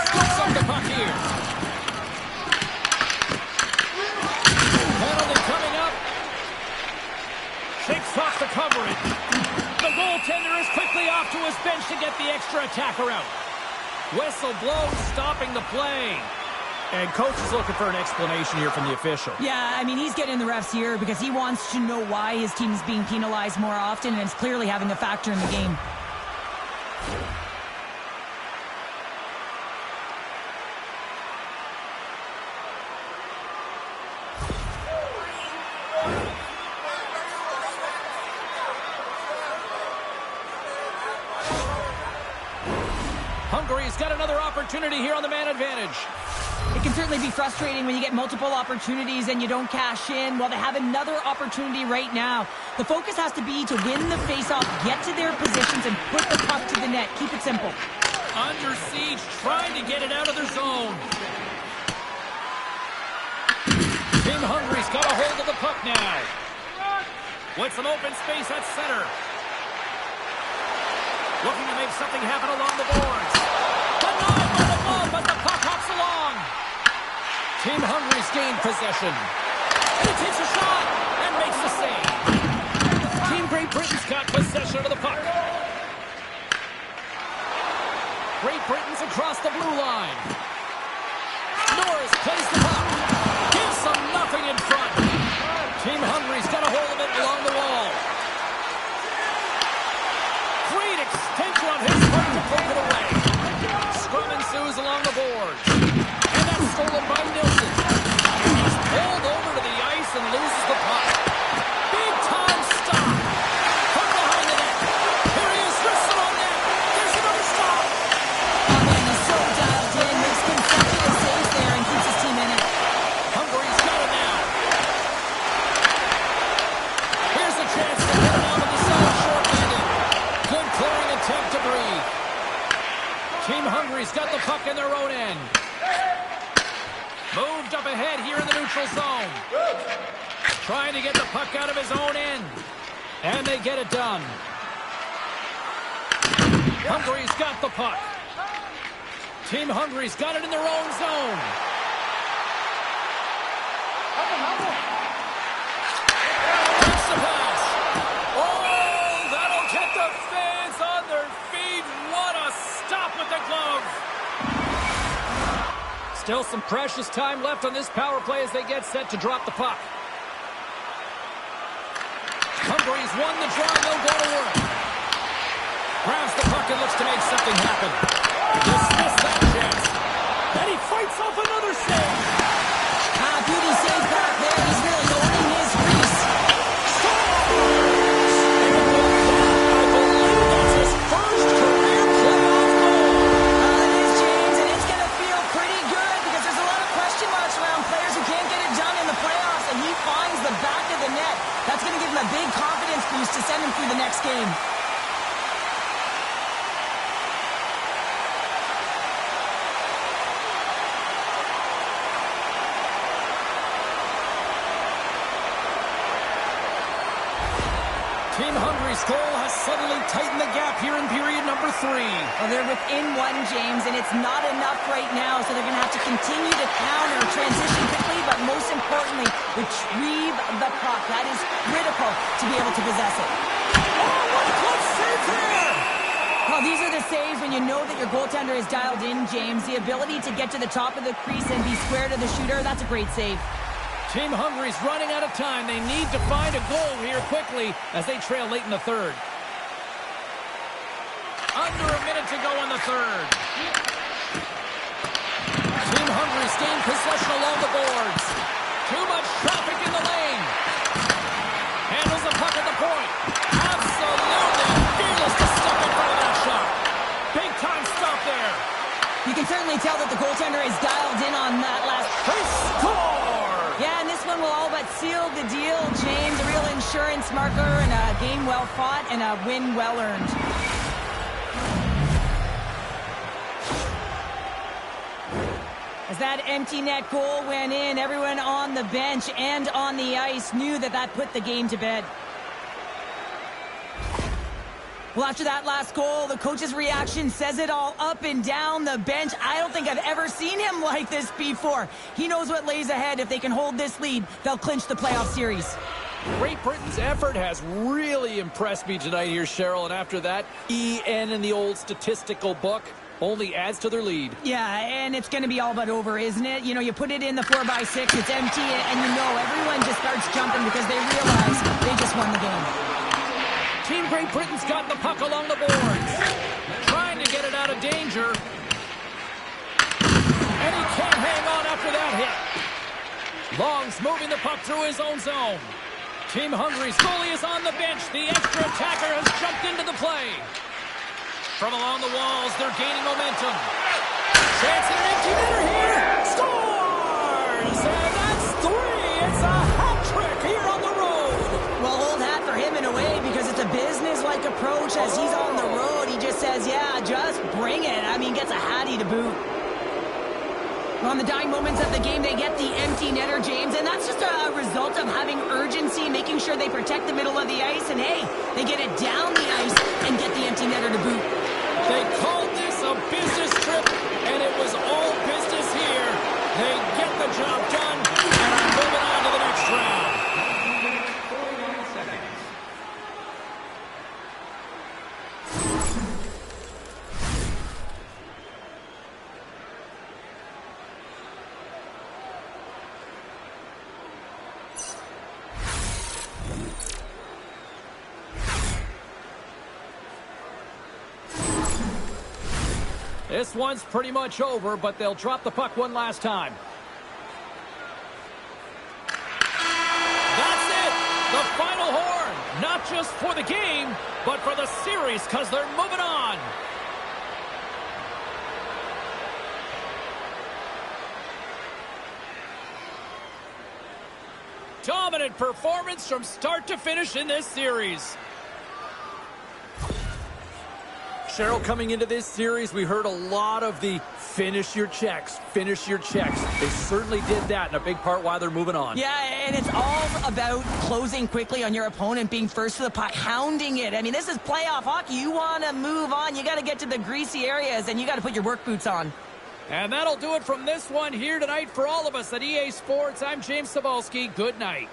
Scoops up the puck here. Penalty coming up. Shakes off the coverage. The goaltender is quickly off to his bench to get the extra attacker out. Whistle blows, stopping the play. And coach is looking for an explanation here from the official. Yeah, I mean, he's getting the refs here because he wants to know why his team is being penalized more often, and it's clearly having a factor in the game. Hungary's got another opportunity here on the man advantage. It can certainly be frustrating when you get multiple opportunities and you don't cash in. Well, they have another opportunity right now. The focus has to be to win the faceoff, get to their positions, and put the puck to the net. Keep it simple. Under siege, trying to get it out of their zone. Team Hungary's got a hold of the puck now. With some open space at center. Looking to make something happen along the boards. Denied by the glove, but the puck hops along. Team Hungary's gained possession. And he takes a shot and makes the save. Team Great Britain's got possession of the puck. Great Britain's across the blue line. Norris plays the puck. Gives them nothing in front. Team Hungary's got a hold of it along the wall. Great extension on his part to take it away. Scrum ensues along the boards. And that's stolen by Nilsson. He's pulled over to the ice and loses the puck. Big time stop. From behind the net. Here he is, wrestling on net. There's another stop. Oh, man, he's so dialed in. Makes consecutive saves there and keeps his team in it. Hungary's got it now. Here's a chance to get it out of the zone, short-handed. Good clearing attempt to breathe. Team Hungary's got the puck in their own end. Moved up ahead here in the neutral zone. Trying to get the puck out of his own end. And they get it done. Hungary's got the puck. Team Hungary's got it in their own zone. Takes the pass. Oh, that'll get the fans on their feet. What a stop with the glove. Still some precious time left on this power play as they get set to drop the puck. Hungary's won the draw. They'll go to work. Grabs the puck and looks to make something happen. Dismiss that chance. And he fights off another save. Beauty save back there. He's really owning his crease. I believe that's his first career playoff goal. It is, James, and it's going to feel pretty good because there's a lot of question marks around players who can't get it done in the playoffs, and he finds the back of the net. That's going to give him a big confidence boost to send him through the next game. Team Hungary's goal has suddenly tightened the gap here in period number 3. Well, they're within one, James, and it's not enough right now, so they're going to have to continue to counter, transition quickly, but most importantly, retrieve the puck. That is critical to be able to possess it. Oh, what a close save there! Well, these are the saves when you know that your goaltender is dialed in, James. The ability to get to the top of the crease and be square to the shooter, that's a great save. Team Hungary's running out of time. They need to find a goal here quickly as they trail late in the third. Under a minute to go in the third. Team Hungary's gained possession along the boards. Too much traffic in the lane. Handles the puck at the point. Absolutely fearless to step in front of that shot. Big time stop there. You can certainly tell that the goaltender is dialed in on that last. They score! Yeah, and this one will all but seal the deal, James. A real insurance marker and a game well fought and a win well earned. As that empty net goal went in, everyone on the bench and on the ice knew that that put the game to bed. Well, after that last goal, the coach's reaction says it all. Up and down the bench. I don't think I've ever seen him like this before. He knows what lays ahead. If they can hold this lead, they'll clinch the playoff series. Great Britain's effort has really impressed me tonight here, Cheryl. And after that, EN in the old statistical book only adds to their lead. Yeah, and it's going to be all but over, isn't it? You know, you put it in the 4x6, it's empty, and you know everyone just starts jumping because they realize they just won the game. Team Great Britain's got the puck along the boards. Trying to get it out of danger. And he can't hang on after that hit. Long's moving the puck through his own zone. Team Hungary's goalie is on the bench. The extra attacker has jumped into the play. from along the walls. They're gaining momentum. Chance at an empty netter here. Scores! And that's 3. It's a hat trick here on the road. Well, old hat for him in a way because it's a business-like approach as he's on the road. He just says, yeah, just bring it. I mean, gets a hattie to boot. On the dying moments of the game, they get the empty netter, James, and that's just a result of having urgency, making sure they protect the middle of the ice, and hey, they get it down the ice and get the empty netter to boot. They called this a business trip, and it was all business here. They get the job done, and are moving on to the next round. 49 seconds. This one's pretty much over, but they'll drop the puck one last time. That's it! The final horn! Not just for the game, but for the series, because they're moving on. Dominant performance from start to finish in this series. Cheryl, coming into this series, we heard a lot of the finish your checks, finish your checks. They certainly did that in a big part while they're moving on. Yeah, and it's all about closing quickly on your opponent, being first to the puck, hounding it. I mean, this is playoff hockey. You want to move on. You got to get to the greasy areas, and you got to put your work boots on. And that'll do it from this one here tonight for all of us at EA Sports. I'm James Cebulski. Good night.